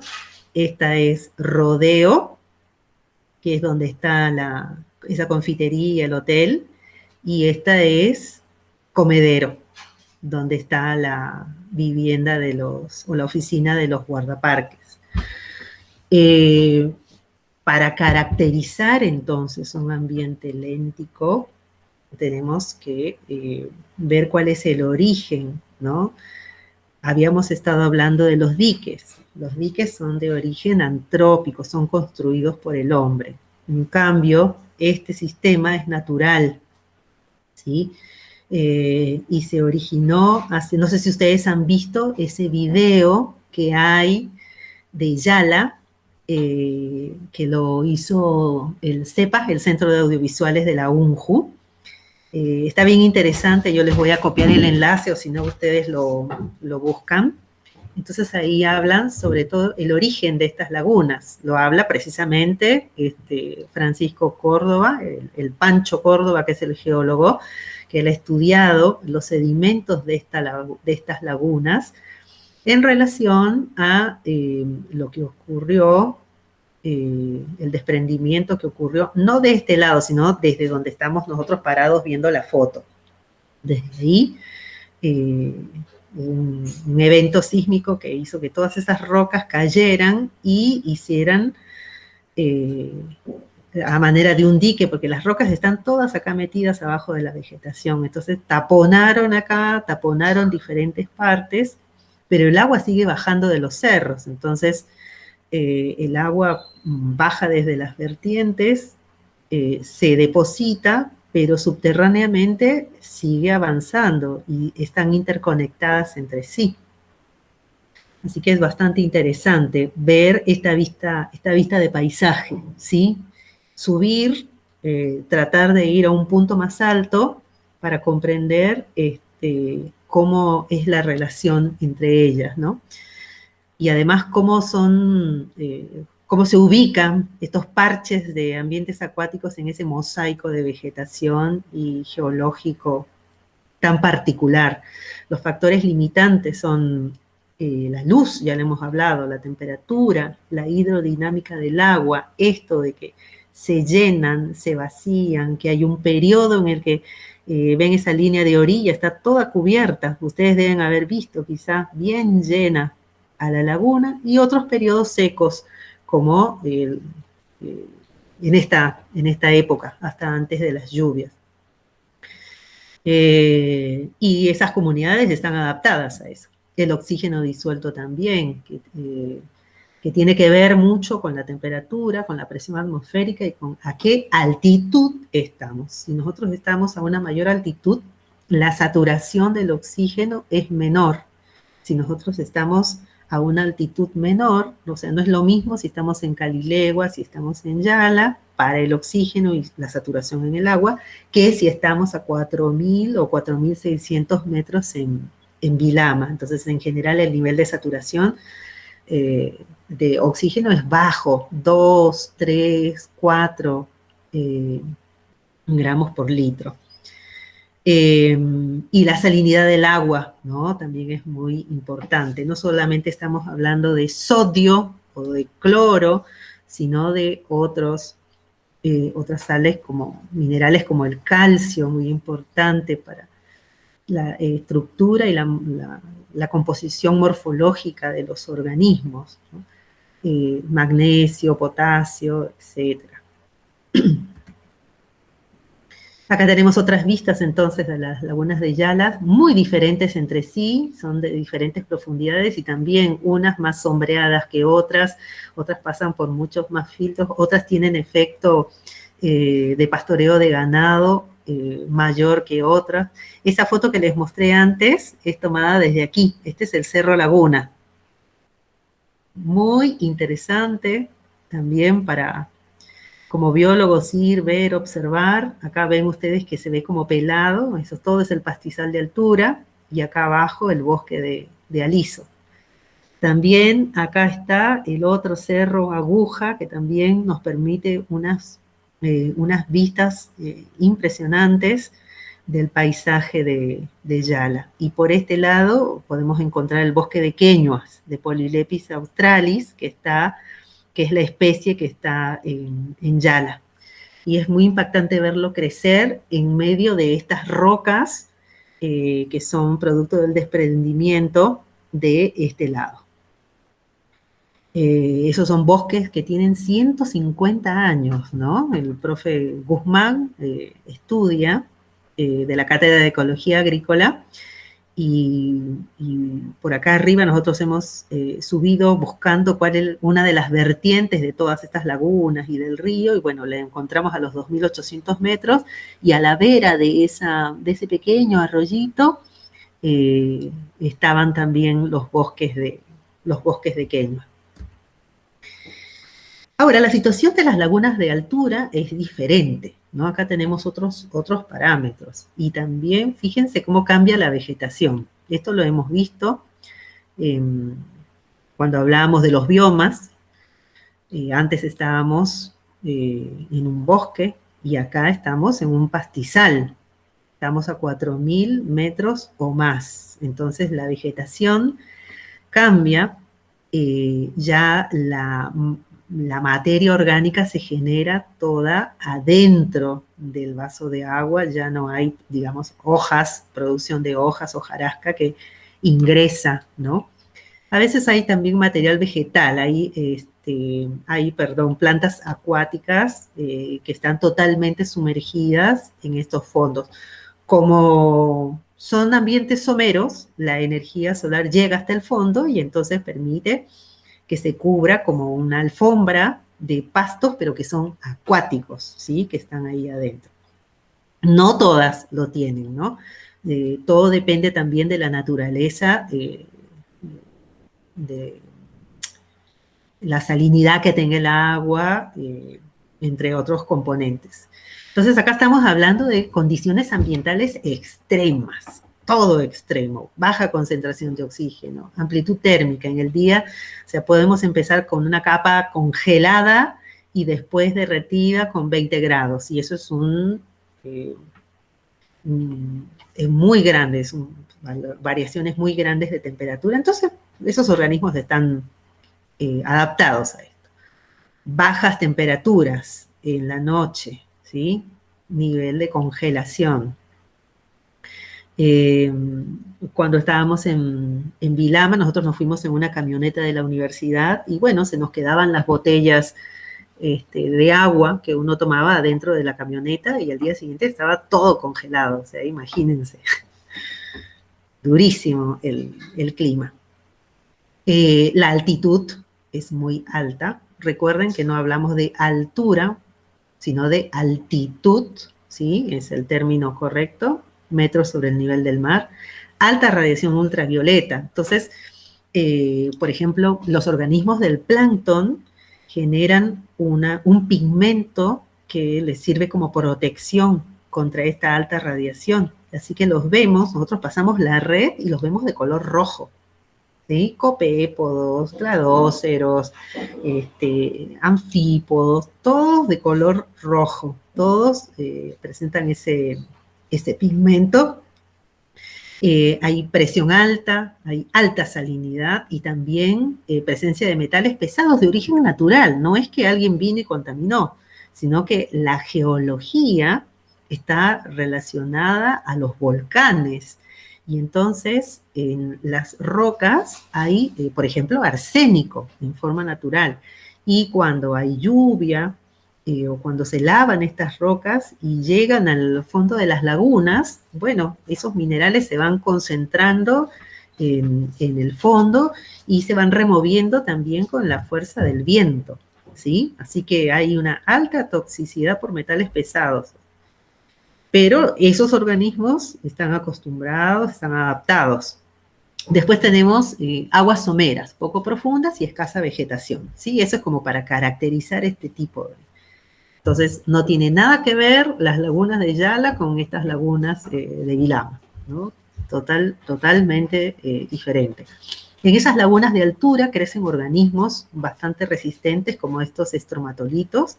esta es Rodeo, que es donde está esa confitería, el hotel, y esta es Comedero, donde está la vivienda o la oficina de los guardaparques. Para caracterizar entonces un ambiente léntico, tenemos que ver cuál es el origen, ¿no? Habíamos estado hablando de los diques. Los diques son de origen antrópico, son construidos por el hombre. En cambio, este sistema es natural, ¿sí? Y se originó hace, no sé si ustedes han visto ese video que hay de Yala, que lo hizo el CEPA, el Centro de Audiovisuales de la UNJU. Está bien interesante, yo les voy a copiar el enlace, o si no ustedes lo buscan. Entonces ahí hablan sobre todo el origen de estas lagunas. Lo habla precisamente Francisco Córdoba, el Pancho Córdoba, que es el geólogo, que él ha estudiado los sedimentos de estas lagunas en relación a lo que ocurrió, el desprendimiento que ocurrió, no de este lado, sino desde donde estamos nosotros parados viendo la foto. Desde ahí, un evento sísmico que hizo que todas esas rocas cayeran y hicieran a manera de un dique, porque las rocas están todas acá metidas abajo de la vegetación. Entonces taponaron acá, taponaron diferentes partes, pero el agua sigue bajando de los cerros. Entonces el agua baja desde las vertientes, se deposita, pero subterráneamente sigue avanzando y están interconectadas entre sí. Así que es bastante interesante ver esta vista de paisaje, ¿sí? Subir, tratar de ir a un punto más alto para comprender cómo es la relación entre ellas, ¿no? Y además cómo se ubican estos parches de ambientes acuáticos en ese mosaico de vegetación y geológico tan particular. Los factores limitantes son la luz, ya le hemos hablado, la temperatura, la hidrodinámica del agua, esto de que se llenan, se vacían, que hay un periodo en el que ven esa línea de orilla, está toda cubierta, ustedes deben haber visto quizás bien llena a la laguna, y otros periodos secos, como en esta época, hasta antes de las lluvias. Y esas comunidades están adaptadas a eso. El oxígeno disuelto también, que tiene que ver mucho con la temperatura, con la presión atmosférica y con a qué altitud estamos. Si nosotros estamos a una mayor altitud, la saturación del oxígeno es menor. Si nosotros estamos a una altitud menor, o sea, no es lo mismo si estamos en Calilegua, si estamos en Yala, para el oxígeno y la saturación en el agua, que si estamos a 4.000 o 4.600 metros en Vilama. Entonces, en general, el nivel de saturación de oxígeno es bajo, 2, 3, 4 gramos por litro. Y la salinidad del agua, ¿no? También es muy importante. No solamente estamos hablando de sodio o de cloro, sino de otras sales como minerales como el calcio, muy importante para la estructura y la composición morfológica de los organismos, ¿no? Magnesio, potasio, etcétera. Acá tenemos otras vistas entonces de las lagunas de Yala, muy diferentes entre sí, son de diferentes profundidades y también unas más sombreadas que otras pasan por muchos más filtros, otras tienen efecto de pastoreo de ganado mayor que otras. Esa foto que les mostré antes es tomada desde aquí. Este es el Cerro Laguna. Muy interesante también para, como biólogos, ir, ver, observar. Acá ven ustedes que se ve como pelado, eso todo es el pastizal de altura, y acá abajo el bosque de aliso. También acá está el otro cerro Aguja, que también nos permite unas vistas impresionantes del paisaje de Yala. Y por este lado podemos encontrar el bosque de queñuas, de Polylepis australis, que es la especie que está en Yala. Y es muy impactante verlo crecer en medio de estas rocas que son producto del desprendimiento de este lado. Esos son bosques que tienen 150 años, ¿no? El profe Guzmán estudia de la Cátedra de Ecología Agrícola y por acá arriba nosotros hemos subido buscando cuál es una de las vertientes de todas estas lagunas y del río, y bueno, la encontramos a los 2.800 metros, y a la vera de ese pequeño arroyito estaban también los bosques de queña. Ahora, la situación de las lagunas de altura es diferente, ¿no? Acá tenemos otros parámetros. Y también, fíjense cómo cambia la vegetación. Esto lo hemos visto cuando hablábamos de los biomas. Antes estábamos en un bosque y acá estamos en un pastizal. Estamos a 4.000 metros o más. Entonces, la vegetación cambia, ya la materia orgánica se genera toda adentro del vaso de agua, ya no hay, digamos, hojas, producción de hojas, hojarasca que ingresa, ¿no? A veces hay también material vegetal, hay plantas acuáticas que están totalmente sumergidas en estos fondos. Como son ambientes someros, la energía solar llega hasta el fondo y entonces permite que se cubra como una alfombra de pastos, pero que son acuáticos, ¿sí? Que están ahí adentro. No todas lo tienen, ¿no? Todo depende también de la naturaleza, de la salinidad que tenga el agua, entre otros componentes. Entonces, acá estamos hablando de condiciones ambientales extremas, todo extremo, baja concentración de oxígeno, amplitud térmica en el día, o sea, podemos empezar con una capa congelada y después derretida con 20 grados, y eso es muy grande, variaciones muy grandes de temperatura. Entonces, esos organismos están adaptados a esto. Bajas temperaturas en la noche, ¿sí? Nivel de congelación. Cuando estábamos en Vilama, nosotros nos fuimos en una camioneta de la universidad y bueno, se nos quedaban las botellas de agua que uno tomaba adentro de la camioneta y al día siguiente estaba todo congelado, o sea, imagínense. Durísimo el clima. La altitud es muy alta. Recuerden que no hablamos de altura, sino de altitud, ¿sí? Es el término correcto, metros sobre el nivel del mar. Alta radiación ultravioleta. Entonces, por ejemplo, los organismos del plancton generan un pigmento que les sirve como protección contra esta alta radiación. Así que los vemos, nosotros pasamos la red y los vemos de color rojo. ¿Sí? Copépodos, cladóceros, anfípodos, todos de color rojo, todos presentan ese pigmento. Hay presión alta, hay alta salinidad y también presencia de metales pesados de origen natural. No es que alguien vino y contaminó, sino que la geología está relacionada a los volcanes. Y entonces en las rocas hay, por ejemplo, arsénico en forma natural. Y cuando hay lluvia o cuando se lavan estas rocas y llegan al fondo de las lagunas, bueno, esos minerales se van concentrando en el fondo y se van removiendo también con la fuerza del viento, ¿sí? Así que hay una alta toxicidad por metales pesados. pero esos organismos están acostumbrados, están adaptados. Después tenemos aguas someras, poco profundas y escasa vegetación, ¿sí? Eso es como para caracterizar este tipo de... Entonces, no tiene nada que ver las lagunas de Yala con estas lagunas de Vilama, ¿no? Totalmente diferente. En esas lagunas de altura crecen organismos bastante resistentes como estos estromatolitos,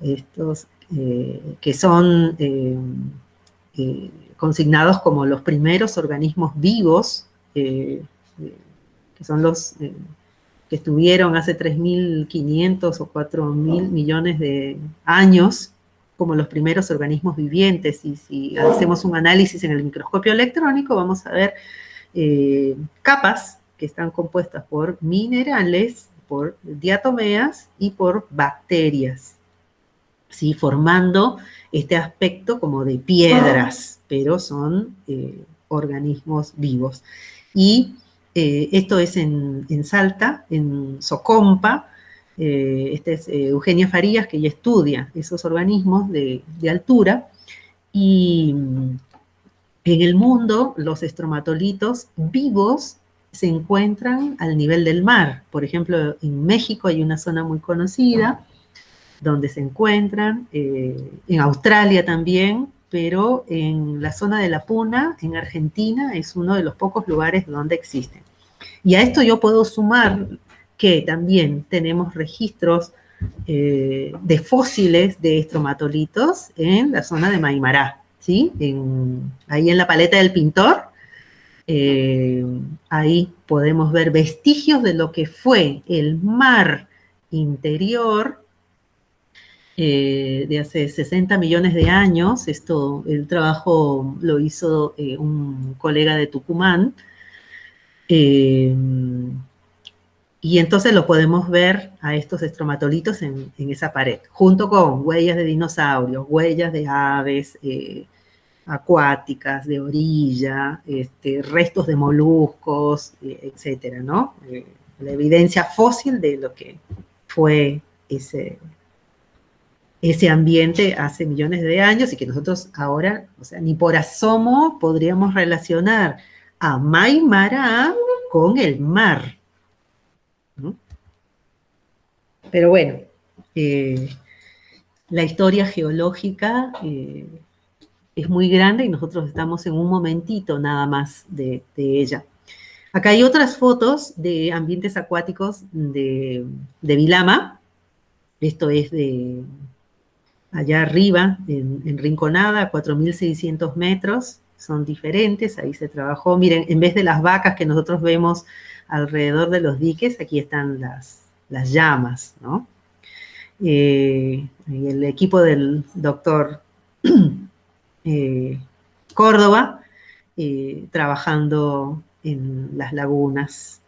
estos que son consignados como los primeros organismos vivos, que son los que estuvieron hace 3.500 o 4.000 millones de años como los primeros organismos vivientes. Y si hacemos un análisis en el microscopio electrónico, vamos a ver capas que están compuestas por minerales, por diatomeas y por bacterias, ¿sí? Formando este aspecto como de piedras, pero son organismos vivos. Y esto es en Salta, en Socompa. Este es Eugenia Farías, que ella estudia esos organismos de altura. Y en el mundo, los estromatolitos vivos se encuentran al nivel del mar. Por ejemplo, en México hay una zona muy conocida donde se encuentran, en Australia también, pero en la zona de la Puna, en Argentina, es uno de los pocos lugares donde existen. Y a esto yo puedo sumar que también tenemos registros de fósiles de estromatolitos en la zona de Maimará, ¿sí? Ahí en la Paleta del Pintor, ahí podemos ver vestigios de lo que fue el mar interior de hace 60 millones de años. El trabajo lo hizo un colega de Tucumán, y entonces lo podemos ver a estos estromatolitos en esa pared, junto con huellas de dinosaurios, huellas de aves acuáticas, de orilla, restos de moluscos, etcétera, ¿no? La evidencia fósil de lo que fue ese ambiente hace millones de años y que nosotros ahora, o sea, ni por asomo podríamos relacionar a Maimará con el mar, ¿no? Pero bueno, la historia geológica es muy grande y nosotros estamos en un momentito nada más de ella. Acá hay otras fotos de ambientes acuáticos de Vilama. Esto es de allá arriba, en Rinconada, a 4.600 metros, son diferentes, ahí se trabajó. Miren, en vez de las vacas que nosotros vemos alrededor de los diques, aquí están las llamas, ¿no? Y el equipo del doctor Córdoba, trabajando en las lagunas.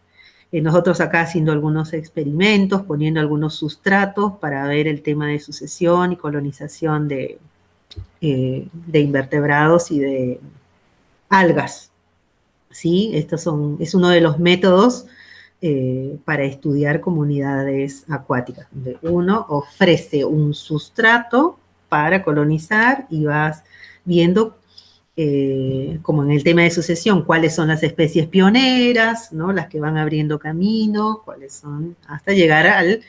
Nosotros acá haciendo algunos experimentos, poniendo algunos sustratos para ver el tema de sucesión y colonización de invertebrados y de algas, ¿sí? Es uno de los métodos para estudiar comunidades acuáticas, donde uno ofrece un sustrato para colonizar y vas viendo, como en el tema de sucesión, cuáles son las especies pioneras, ¿no? Las que van abriendo camino, cuáles son, hasta llegar al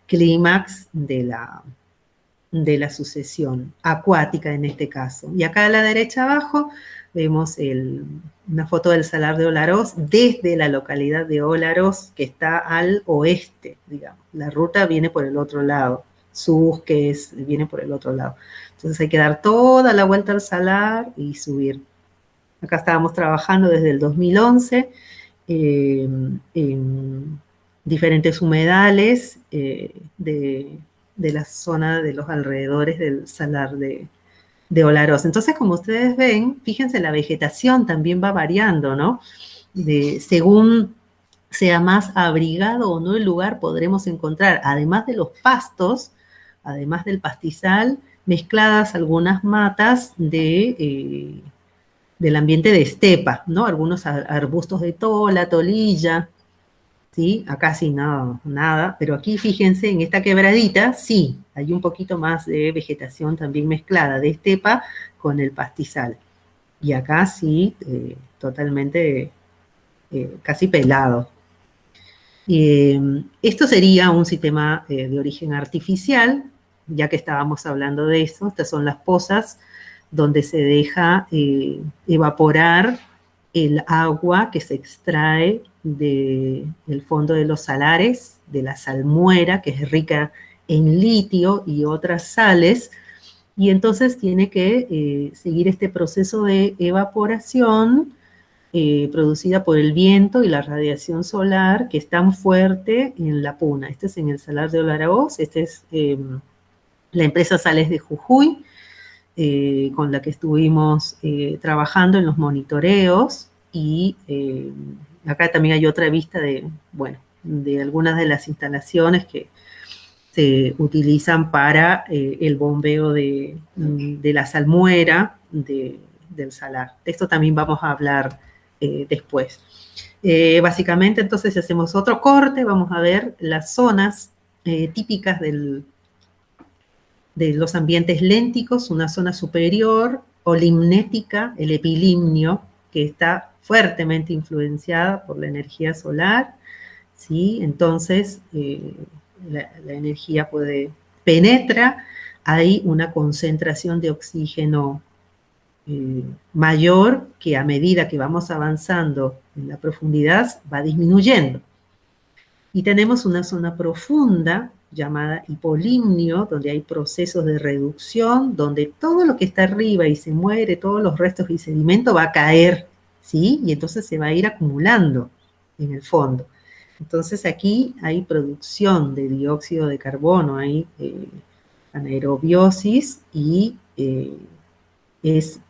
clímax de la sucesión acuática en este caso. Y acá a la derecha abajo vemos una foto del Salar de Olaroz desde la localidad de Olaroz, que está al oeste, digamos. La ruta viene por el otro lado, Susques viene por el otro lado. Entonces hay que dar toda la vuelta al salar y subir. Acá estábamos trabajando desde el 2011 en diferentes humedales de la zona de los alrededores del salar de Olaroz. Entonces, como ustedes ven, fíjense, la vegetación también va variando, ¿no? Según sea más abrigado o no el lugar, podremos encontrar, además de los pastos, además del pastizal, mezcladas algunas matas del ambiente de estepa, ¿no? Algunos arbustos de tola, tolilla, ¿sí? Acá sí, no, nada, pero aquí fíjense, en esta quebradita, sí, hay un poquito más de vegetación también mezclada, de estepa con el pastizal. Y acá sí, totalmente, casi pelado. Esto sería un sistema de origen artificial, ya que estábamos hablando de eso. Estas son las pozas donde se deja evaporar el agua que se extrae del fondo de los salares, de la salmuera, que es rica en litio y otras sales, y entonces tiene que seguir este proceso de evaporación producida por el viento y la radiación solar, que es tan fuerte en la Puna. Este es en el Salar de Olaraoz, este es la empresa Sales de Jujuy, con la que estuvimos trabajando en los monitoreos, y acá también hay otra vista de, bueno, de algunas de las instalaciones que se utilizan para el bombeo de la salmuera del salar. De esto también vamos a hablar después. Básicamente, entonces, si hacemos otro corte, vamos a ver las zonas típicas de los ambientes lénticos, una zona superior olimnética, el epilimnio, que está fuertemente influenciada por la energía solar, ¿sí? Entonces, la energía penetra, hay una concentración de oxígeno mayor, que a medida que vamos avanzando en la profundidad va disminuyendo. Y tenemos una zona profunda llamada hipolimnio, donde hay procesos de reducción, donde todo lo que está arriba y se muere, todos los restos y sedimento va a caer, ¿sí? Y entonces se va a ir acumulando en el fondo. Entonces aquí hay producción de dióxido de carbono, hay anaerobiosis, y es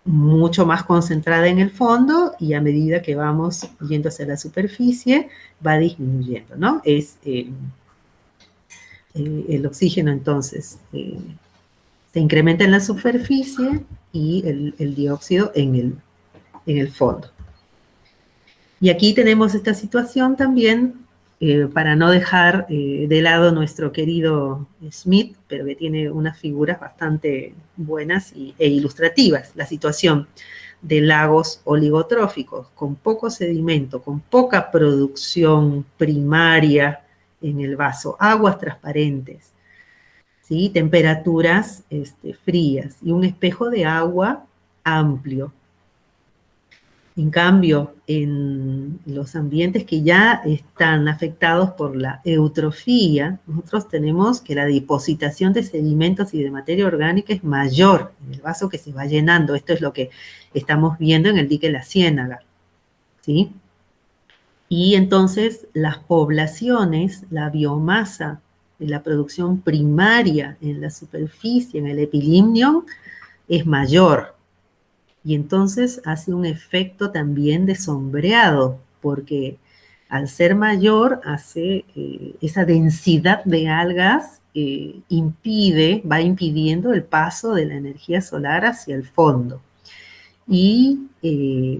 mucho más concentrada en el fondo, y a medida que vamos yendo hacia la superficie va disminuyendo, ¿no? Es el oxígeno, entonces se incrementa en la superficie y el dióxido en el fondo. Y aquí tenemos esta situación también, para no dejar de lado nuestro querido Smith, pero que tiene unas figuras bastante buenas e ilustrativas, la situación de lagos oligotróficos, con poco sedimento, con poca producción primaria en el vaso, aguas transparentes, ¿sí? Temperaturas frías y un espejo de agua amplio. En cambio, en los ambientes que ya están afectados por la eutrofía, nosotros tenemos que la depositación de sedimentos y de materia orgánica es mayor en el vaso que se va llenando. Esto es lo que estamos viendo en el dique La Ciénaga, ¿sí? Y entonces las poblaciones, la biomasa de la producción primaria en la superficie, en el epilimnion, es mayor. Y entonces hace un efecto también de sombreado, porque al ser mayor, hace esa densidad de algas va impidiendo el paso de la energía solar hacia el fondo. Y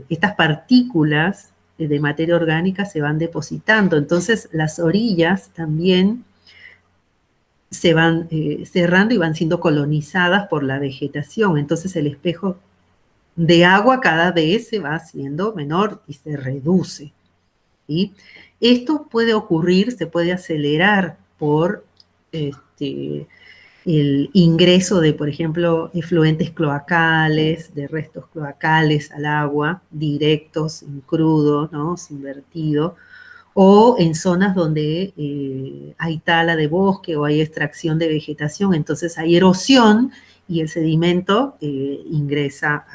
estas partículas de materia orgánica se van depositando, entonces las orillas también se van cerrando y van siendo colonizadas por la vegetación, entonces el espejo de agua cada vez se va haciendo menor y se reduce, ¿sí? Esto puede ocurrir, se puede acelerar por el ingreso de, por ejemplo, efluentes cloacales, de restos cloacales al agua, directos, en crudo, ¿no? Sin vertido, o en zonas donde hay tala de bosque o hay extracción de vegetación, entonces hay erosión y el sedimento ingresa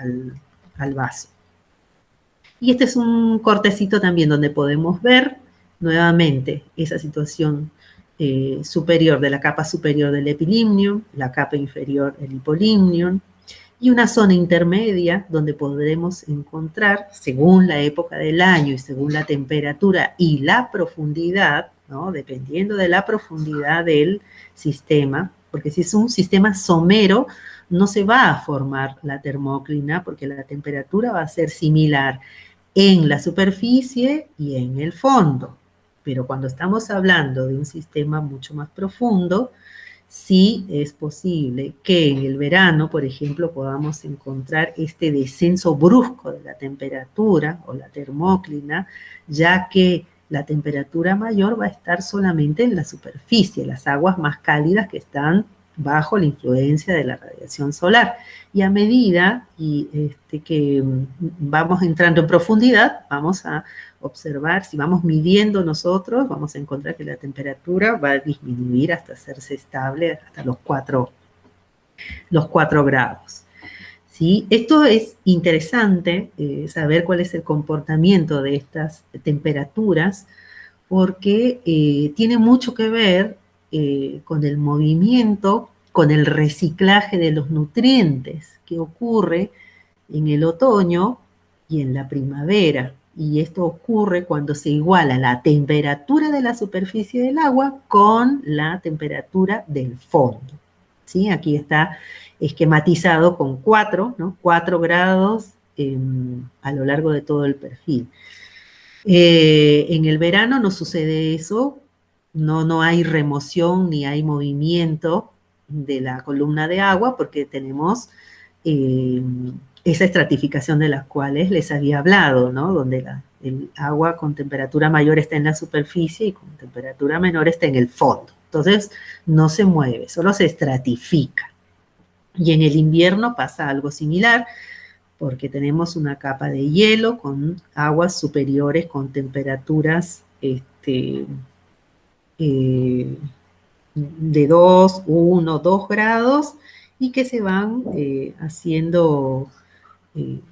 al vaso. Y este es un cortecito también donde podemos ver nuevamente esa situación superior, de la capa superior del epilimnion, la capa inferior el hipolimnion, y una zona intermedia donde podremos encontrar, según la época del año y según la temperatura y la profundidad, ¿no? Dependiendo de la profundidad del sistema, porque si es un sistema somero, no se va a formar la termóclina porque la temperatura va a ser similar en la superficie y en el fondo. Pero cuando estamos hablando de un sistema mucho más profundo, sí es posible que en el verano, por ejemplo, podamos encontrar este descenso brusco de la temperatura o la termóclina, ya que la temperatura mayor va a estar solamente en la superficie, las aguas más cálidas que están bajo la influencia de la radiación solar. Y a medida que vamos entrando en profundidad, vamos a observar, si vamos midiendo nosotros, vamos a encontrar que la temperatura va a disminuir hasta hacerse estable, hasta los 4 grados. ¿Sí? Esto es interesante, saber cuál es el comportamiento de estas temperaturas, porque tiene mucho que ver con el movimiento, con el reciclaje de los nutrientes que ocurre en el otoño y en la primavera. Y esto ocurre cuando se iguala la temperatura de la superficie del agua con la temperatura del fondo. ¿Sí? Aquí está esquematizado con 4, ¿no? 4 grados a lo largo de todo el perfil. En el verano no sucede eso, no hay remoción ni hay movimiento de la columna de agua porque tenemos esa estratificación de las cuales les había hablado, ¿no? Donde el agua con temperatura mayor está en la superficie y con temperatura menor está en el fondo. Entonces no se mueve, solo se estratifica. Y en el invierno pasa algo similar, porque tenemos una capa de hielo con aguas superiores con temperaturas de 2, 1, 2 grados y que se van haciendo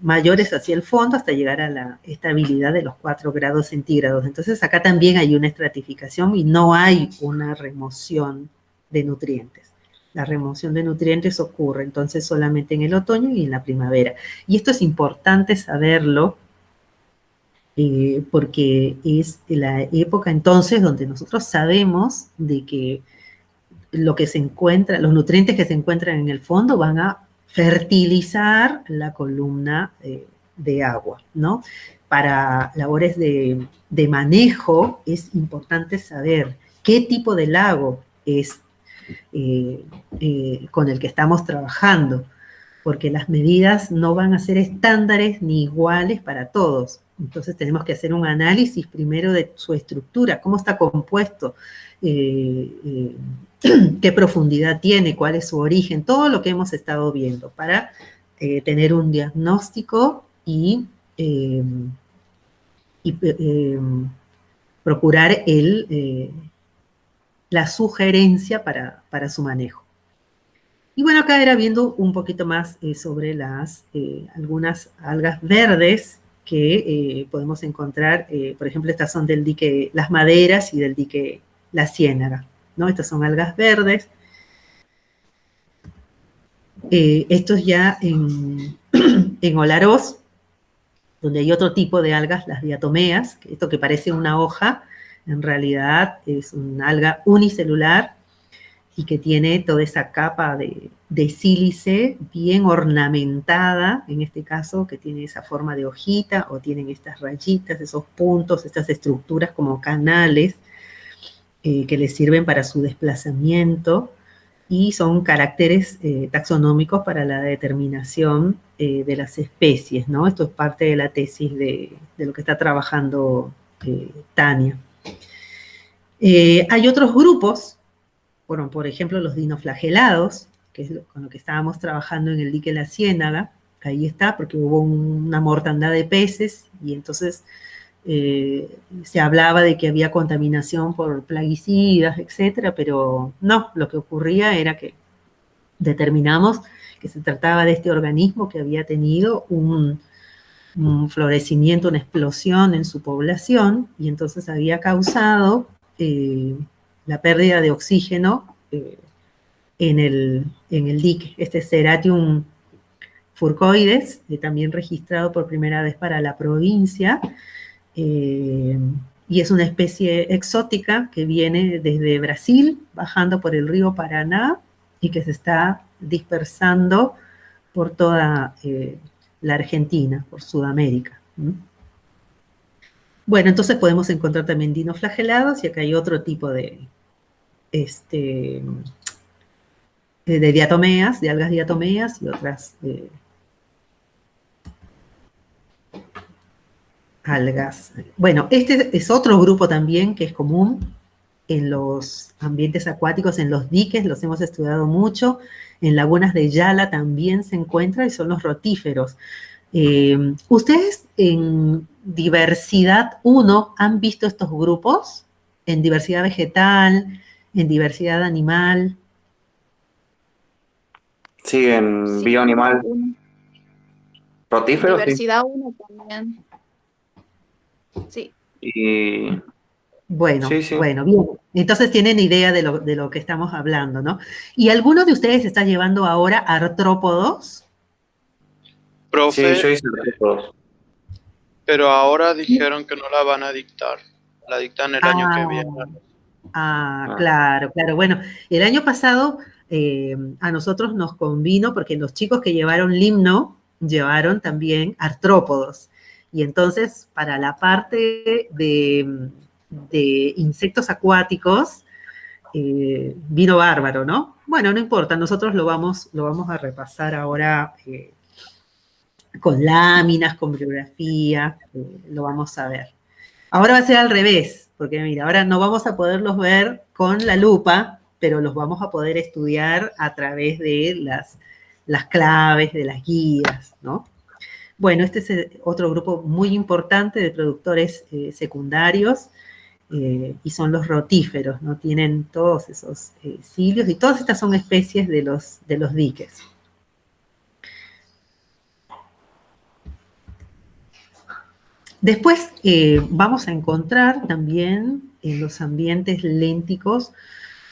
mayores hacia el fondo hasta llegar a la estabilidad de los 4 grados centígrados. Entonces acá también hay una estratificación y no hay una remoción de nutrientes. La remoción de nutrientes ocurre entonces solamente en el otoño y en la primavera. Y esto es importante saberlo porque es la época entonces donde nosotros sabemos de que lo que se encuentra, los nutrientes que se encuentran en el fondo van a fertilizar la columna de agua, ¿no? Para labores de manejo es importante saber qué tipo de lago es con el que estamos trabajando, porque las medidas no van a ser estándares ni iguales para todos. Entonces tenemos que hacer un análisis primero de su estructura, cómo está compuesto, qué profundidad tiene, cuál es su origen, todo lo que hemos estado viendo para tener un diagnóstico y procurar la sugerencia para su manejo. Y bueno, acá era viendo un poquito más sobre algunas algas verdes que podemos encontrar, por ejemplo, estas son del dique Las Maderas y del dique La Ciénaga, ¿no? Estas son algas verdes. Esto es ya en Olaroz, donde hay otro tipo de algas, las diatomeas, esto que parece una hoja, en realidad es una alga unicelular y que tiene toda esa capa de sílice bien ornamentada, en este caso, que tiene esa forma de hojita o tienen estas rayitas, esos puntos, estas estructuras como canales que les sirven para su desplazamiento y son caracteres taxonómicos para la determinación de las especies, ¿no? Esto es parte de la tesis de lo que está trabajando Tania. Hay otros grupos, bueno, por ejemplo, los dinoflagelados, que es con lo que estábamos trabajando en el dique La Ciénaga, ahí está, porque hubo una mortandad de peces y entonces se hablaba de que había contaminación por plaguicidas, etcétera, pero no, lo que ocurría era que determinamos que se trataba de este organismo que había tenido un florecimiento, una explosión en su población y entonces había causado la pérdida de oxígeno en el dique. Este Ceratium furcoides, también registrado por primera vez para la provincia, y es una especie exótica que viene desde Brasil, bajando por el río Paraná, y que se está dispersando por toda la Argentina, por Sudamérica. Bueno, entonces podemos encontrar también dinoflagelados y acá hay otro tipo de diatomeas, de algas diatomeas y otras algas. Bueno, este es otro grupo también que es común en los ambientes acuáticos, en los diques, los hemos estudiado mucho, en lagunas de Yala también se encuentra y son los rotíferos. ¿Ustedes en diversidad 1 han visto estos grupos? ¿En diversidad vegetal, en diversidad animal? Sí, en Sí, bioanimal. uno. Rotíferos, sí. Diversidad uno también. Sí. Y Bueno, sí, sí. bueno, bien. Entonces tienen idea de lo que estamos hablando, ¿no? ¿Y alguno de ustedes está llevando ahora artrópodos? Sí, Profe, yo hice artículos. pero ahora dijeron que no la van a dictar. La dictan el año que Ah, viene. claro, claro. Bueno, el año pasado a nosotros nos convino porque los chicos que llevaron limno llevaron también artrópodos. Y entonces, para la parte de insectos acuáticos, vino bárbaro, ¿no? Bueno, no importa, nosotros lo vamos a repasar ahora con láminas, con bibliografía, lo vamos a ver. Ahora va a ser al revés, porque mira, ahora no vamos a poderlos ver con la lupa, pero los vamos a poder estudiar a través de las claves, de las guías, ¿no? Bueno, este es otro grupo muy importante de productores secundarios, y son los rotíferos, ¿no? Tienen todos esos cilios, y todas estas son especies de los diques. Después vamos a encontrar también en los ambientes lénticos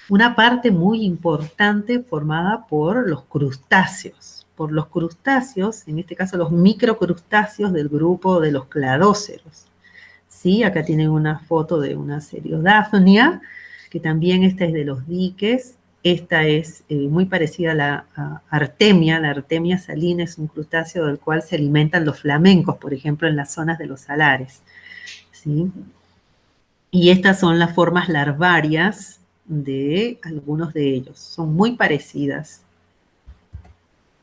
una parte muy importante formada por los crustáceos. Por los crustáceos, en este caso los microcrustáceos del grupo de los cladóceros. ¿Sí? Acá tienen una foto de una Seriodaphnea, que también esta es de los diques. Esta es muy parecida a la artemia. La artemia salina es un crustáceo del cual se alimentan los flamencos, por ejemplo, en las zonas de los salares. ¿Sí? Y estas son las formas larvarias de algunos de ellos. Son muy parecidas.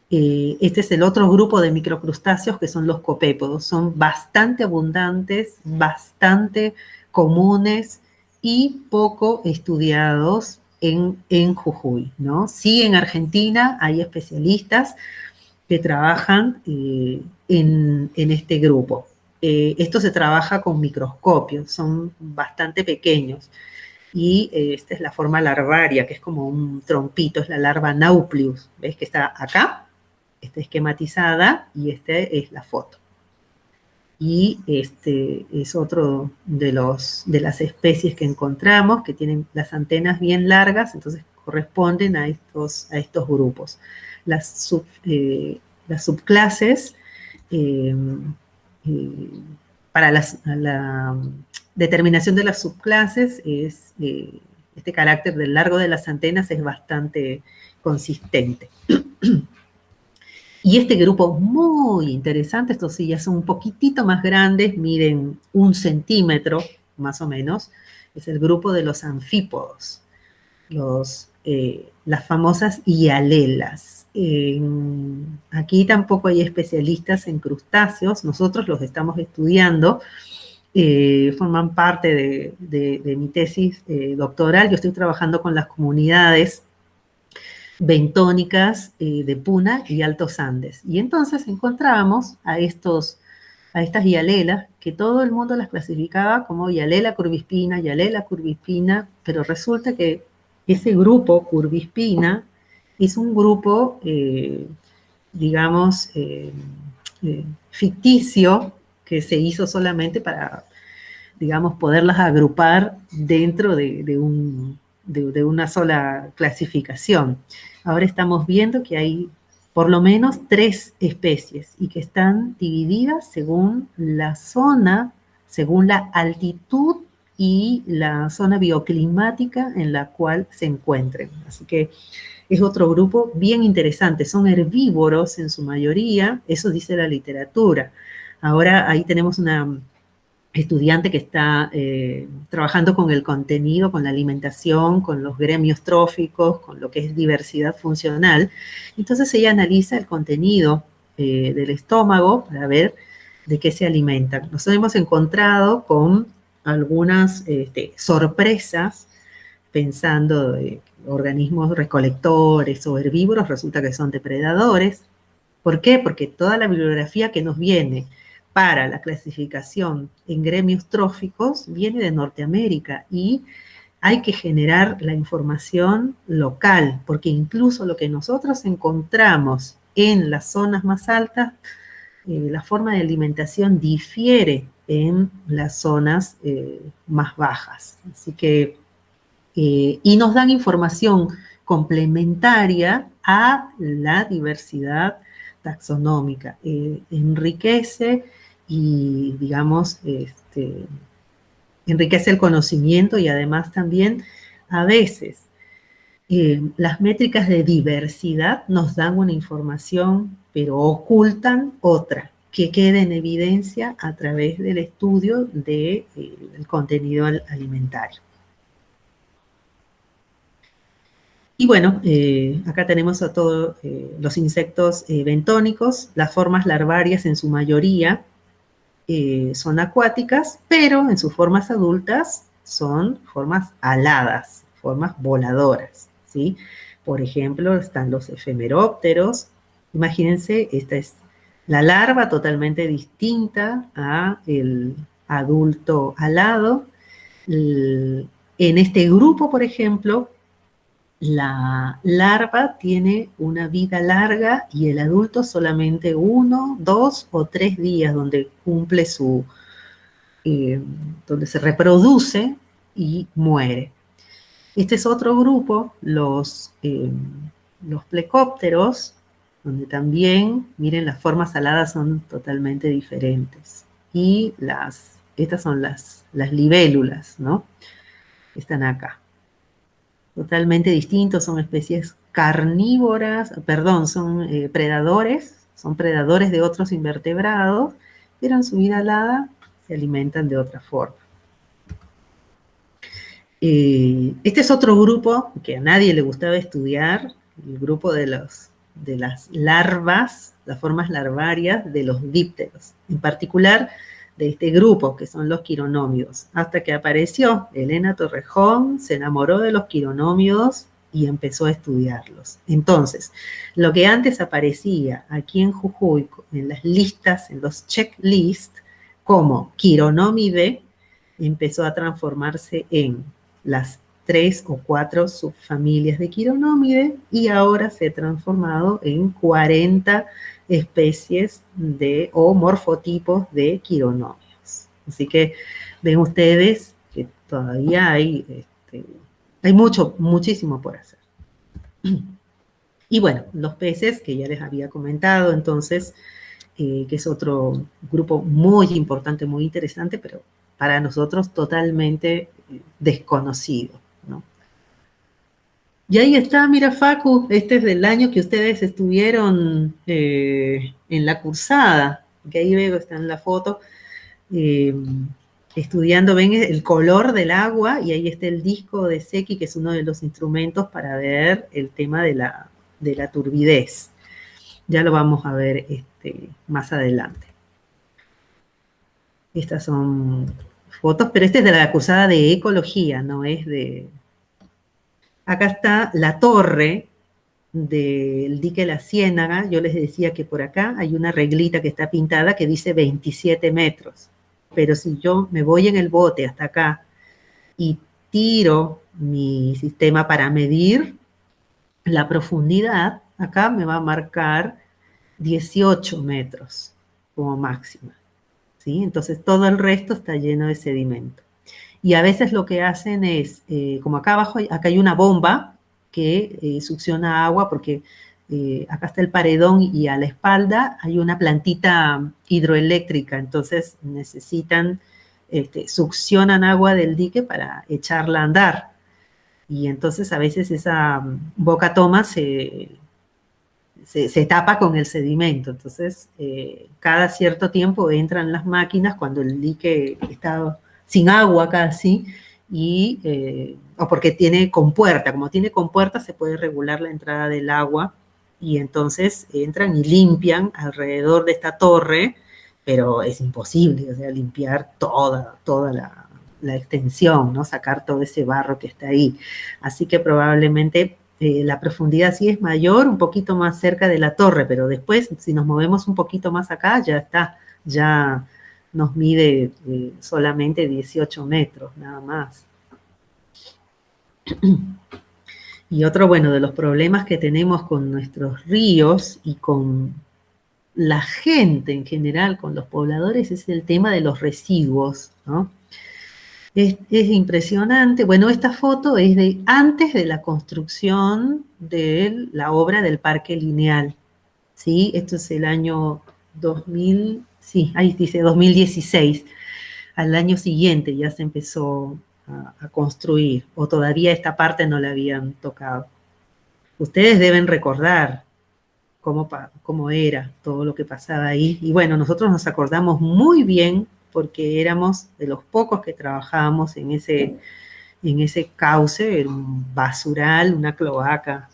Este es el otro grupo de microcrustáceos que son los copépodos. Son bastante abundantes, bastante comunes y poco estudiados en Jujuy, ¿no? Sí, en Argentina hay especialistas que trabajan en este grupo. Esto se trabaja con microscopios, son bastante pequeños. Y esta es la forma larvaria, que es como un trompito, es la larva Nauplius. ¿Ves que está acá? Está esquematizada y esta es la foto. Y este es otro de las especies que encontramos, que tienen las antenas bien largas, entonces corresponden a estos grupos. Las subclases, para la determinación de las subclases, es este carácter del largo de las antenas es bastante consistente. Y este grupo muy interesante, estos sí ya son un poquitito más grandes, miden 1 centímetro más o menos, es el grupo de los anfípodos, las famosas hialelas. Aquí tampoco hay especialistas en crustáceos, nosotros los estamos estudiando, forman parte de mi tesis doctoral. Yo estoy trabajando con las comunidades bentónicas de Puna y Altos Andes. Y entonces encontramos a estas hialelas, que todo el mundo las clasificaba como hialela curvispina, pero resulta que ese grupo curvispina es un grupo, digamos, ficticio, que se hizo solamente para, digamos, poderlas agrupar dentro de una sola clasificación. Ahora estamos viendo que hay por lo menos 3 especies y que están divididas según la zona, según la altitud y la zona bioclimática en la cual se encuentren. Así que es otro grupo bien interesante. Son herbívoros en su mayoría, eso dice la literatura. Ahora ahí tenemos una estudiante que está trabajando con el contenido, con la alimentación, con los gremios tróficos, con lo que es diversidad funcional. Entonces ella analiza el contenido del estómago para ver de qué se alimentan. Nos hemos encontrado con algunas sorpresas pensando de organismos recolectores o herbívoros, resulta que son depredadores. ¿Por qué? Porque toda la bibliografía que nos viene para la clasificación en gremios tróficos viene de Norteamérica y hay que generar la información local, porque incluso lo que nosotros encontramos en las zonas más altas, la forma de alimentación difiere en las zonas más bajas. Así que, y nos dan información complementaria a la diversidad taxonómica. Enriquece y, digamos, enriquece el conocimiento y además también a veces las métricas de diversidad nos dan una información, pero ocultan otra, que queda en evidencia a través del estudio del contenido alimentario. Y bueno, acá tenemos a todos los insectos bentónicos, las formas larvarias en su mayoría son acuáticas, pero en sus formas adultas son formas aladas, formas voladoras, ¿sí? Por ejemplo, están los efemerópteros. Imagínense, esta es la larva totalmente distinta a el adulto alado. En este grupo, por ejemplo, la larva tiene una vida larga y el adulto solamente 1, 2 o 3 días donde cumple donde se reproduce y muere. Este es otro grupo, los plecópteros, donde también, miren, las formas aladas son totalmente diferentes. Y estas son las libélulas, ¿no? Están acá. Totalmente distintos, son especies carnívoras, perdón, son predadores de otros invertebrados, pero en su vida alada se alimentan de otra forma. Este es otro grupo que a nadie le gustaba estudiar, el grupo de las larvas, las formas larvarias de los dípteros, en particular de este grupo, que son los quironómidos, hasta que apareció Elena Torrejón, se enamoró de los quironómidos y empezó a estudiarlos. Entonces, lo que antes aparecía aquí en Jujuy, en las listas, en los checklists, como quironómide, empezó a transformarse en las 3 o 4 subfamilias de quironómide y ahora se ha transformado en 40 especies o morfotipos de quironómidos. Así que ven ustedes que todavía hay muchísimo por hacer. Y bueno, los peces, que ya les había comentado, entonces, que es otro grupo muy importante, muy interesante, pero para nosotros totalmente desconocido, ¿no? Y ahí está, mira, Facu, este es del año que ustedes estuvieron en la cursada, que ahí veo, está en la foto, estudiando, ven el color del agua, y ahí está el disco de Secchi, que es uno de los instrumentos para ver el tema de la turbidez. Ya lo vamos a ver más adelante. Estas son fotos, pero este es de la cursada de ecología, no es de... Acá está la torre del dique La Ciénaga. Yo les decía que por acá hay una reglita que está pintada que dice 27 metros. Pero si yo me voy en el bote hasta acá y tiro mi sistema para medir la profundidad, acá me va a marcar 18 metros como máxima, ¿sí? Entonces todo el resto está lleno de sedimento. Y a veces lo que hacen es, como acá abajo, acá hay una bomba que succiona agua porque acá está el paredón y a la espalda hay una plantita hidroeléctrica, entonces necesitan, succionan agua del dique para echarla a andar. Y entonces a veces esa boca toma se se tapa con el sedimento. Entonces, cada cierto tiempo entran las máquinas cuando el dique está sin agua casi, o porque tiene compuerta. Como tiene compuerta, se puede regular la entrada del agua, y entonces entran y limpian alrededor de esta torre, pero es imposible, o sea, limpiar toda la extensión, ¿no? Sacar todo ese barro que está ahí. Así que probablemente la profundidad sí es mayor, un poquito más cerca de la torre, pero después, si nos movemos un poquito más acá, ya está, ya nos mide solamente 18 metros, nada más. Y otro, bueno, de los problemas que tenemos con nuestros ríos y con la gente en general, con los pobladores, es el tema de los residuos, ¿no? Es impresionante. Bueno, esta foto es de antes de la construcción de la obra del Parque Lineal, ¿sí? Esto es el año 2000, sí, ahí dice 2016. Al año siguiente ya se empezó a construir, o todavía esta parte no la habían tocado. Ustedes deben recordar cómo era todo lo que pasaba ahí. Y bueno, nosotros nos acordamos muy bien porque éramos de los pocos que trabajábamos en ese cauce, era un basural, una cloaca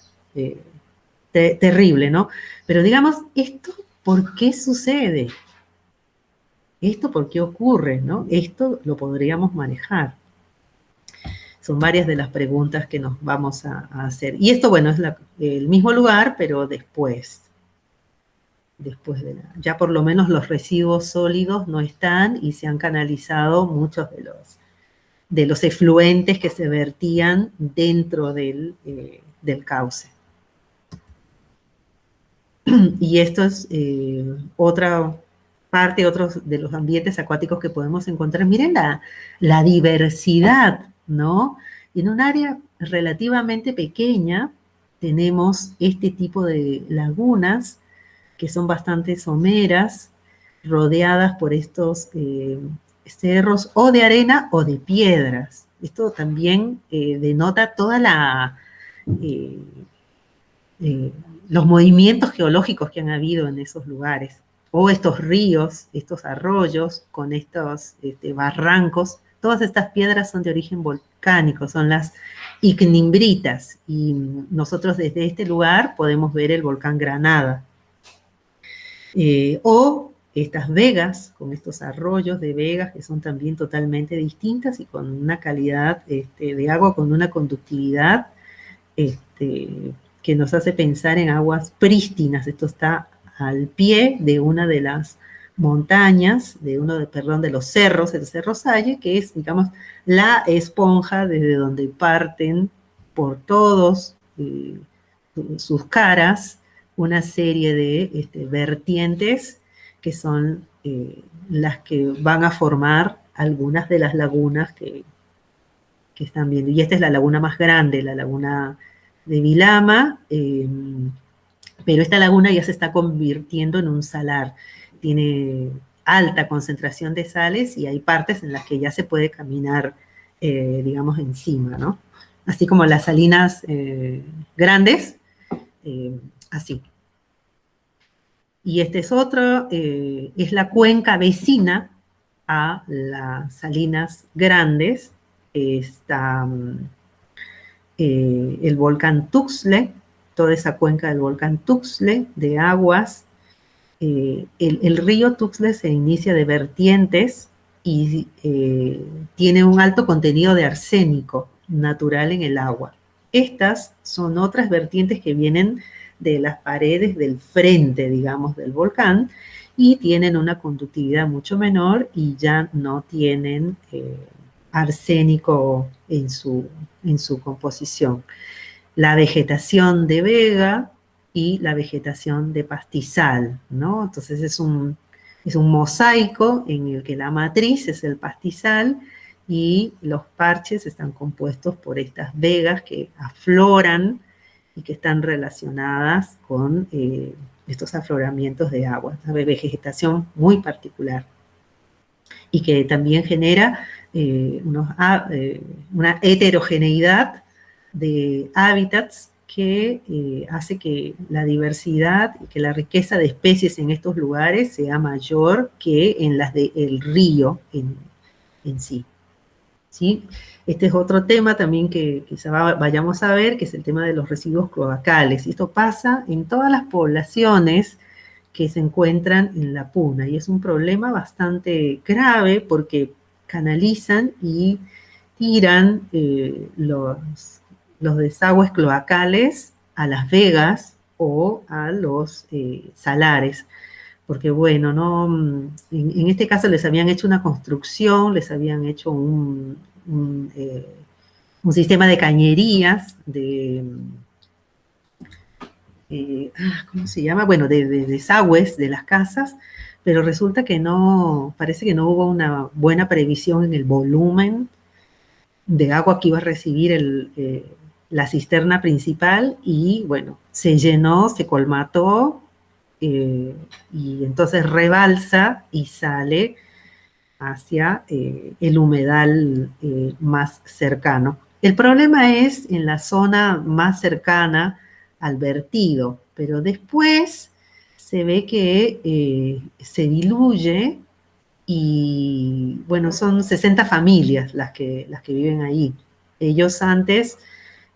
terrible, ¿no? Pero digamos, ¿esto por qué sucede? ¿Esto por qué ocurre, no? Esto lo podríamos manejar. Son varias de las preguntas que nos vamos a hacer. Y esto, bueno, es el mismo lugar, pero después ya por lo menos los residuos sólidos no están y se han canalizado muchos de los efluentes que se vertían dentro del cauce. Y esto es otra parte, otros de los ambientes acuáticos que podemos encontrar. Miren la diversidad, ¿no? En un área relativamente pequeña tenemos este tipo de lagunas que son bastante someras, rodeadas por estos cerros o de arena o de piedras. Esto también denota toda los movimientos geológicos que han habido en esos lugares, o estos ríos, estos arroyos con estos barrancos. Todas estas piedras son de origen volcánico, son las ignimbritas, y nosotros desde este lugar podemos ver el volcán Granada. O estas vegas, con estos arroyos de vegas que son también totalmente distintas y con una calidad de agua, con una conductividad que nos hace pensar en aguas prístinas. Esto está al pie de una de las montañas, de los cerros, el Cerro Salle, que es, digamos, la esponja desde donde parten por todos sus caras una serie de vertientes que son las que van a formar algunas de las lagunas que están viendo. Y esta es la laguna más grande, la laguna de Vilama, pero esta laguna ya se está convirtiendo en un salar. Tiene alta concentración de sales y hay partes en las que ya se puede caminar, digamos, encima, ¿no? Así como las salinas grandes, así. Y este es otro, es la cuenca vecina a las salinas grandes. Está el volcán Tuxtla, toda esa cuenca del volcán Tuxtla de aguas. El río Tuxtla se inicia de vertientes y tiene un alto contenido de arsénico natural en el agua. Estas son otras vertientes que vienen de las paredes del frente, digamos, del volcán, y tienen una conductividad mucho menor y ya no tienen arsénico en su composición. La vegetación de vega y la vegetación de pastizal, ¿no? Entonces es un mosaico en el que la matriz es el pastizal y los parches están compuestos por estas vegas que afloran y que están relacionadas con estos afloramientos de agua, una vegetación muy particular y que también genera una heterogeneidad de hábitats que hace que la diversidad y que la riqueza de especies en estos lugares sea mayor que en las del río en sí. ¿Sí? Este es otro tema también que quizá vayamos a ver, que es el tema de los residuos cloacales. Y esto pasa en todas las poblaciones que se encuentran en la puna, y es un problema bastante grave porque canalizan y tiran los desagües cloacales a Las Vegas o a los salares, porque bueno, no, en este caso les habían hecho una construcción, les habían hecho un sistema de cañerías, ¿cómo se llama? Bueno, de desagües de las casas, pero resulta que no, parece que no hubo una buena previsión en el volumen de agua que iba a recibir la cisterna principal, y bueno, se llenó, se colmató, y entonces rebalsa y sale hacia el humedal más cercano. El problema es en la zona más cercana al vertido, pero después se ve que se diluye y, bueno, son 60 familias las que viven ahí. Ellos antes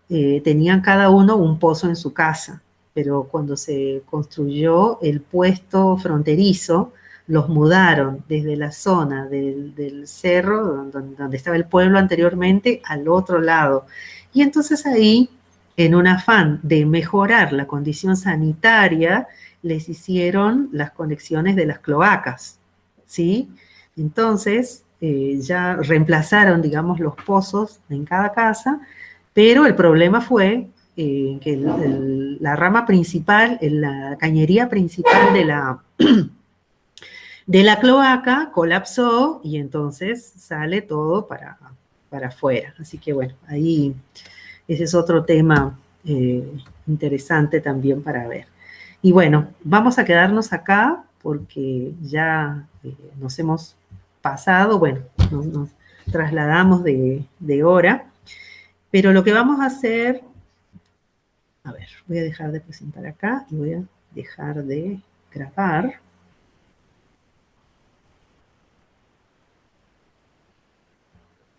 tenían cada uno un pozo en su casa, pero cuando se construyó el puesto fronterizo, los mudaron desde la zona del cerro, donde estaba el pueblo anteriormente, al otro lado. Y entonces ahí, en un afán de mejorar la condición sanitaria, les hicieron las conexiones de las cloacas, ¿sí? Entonces, ya reemplazaron, digamos, los pozos en cada casa, pero el problema fue que la rama principal, la cañería principal de la cloaca colapsó, y entonces sale todo para afuera. Así que bueno, ahí ese es otro tema interesante también para ver. Y bueno, vamos a quedarnos acá porque ya nos hemos pasado, bueno, nos trasladamos de hora, pero lo que vamos a hacer, a ver, voy a dejar de presentar acá y voy a dejar de grabar.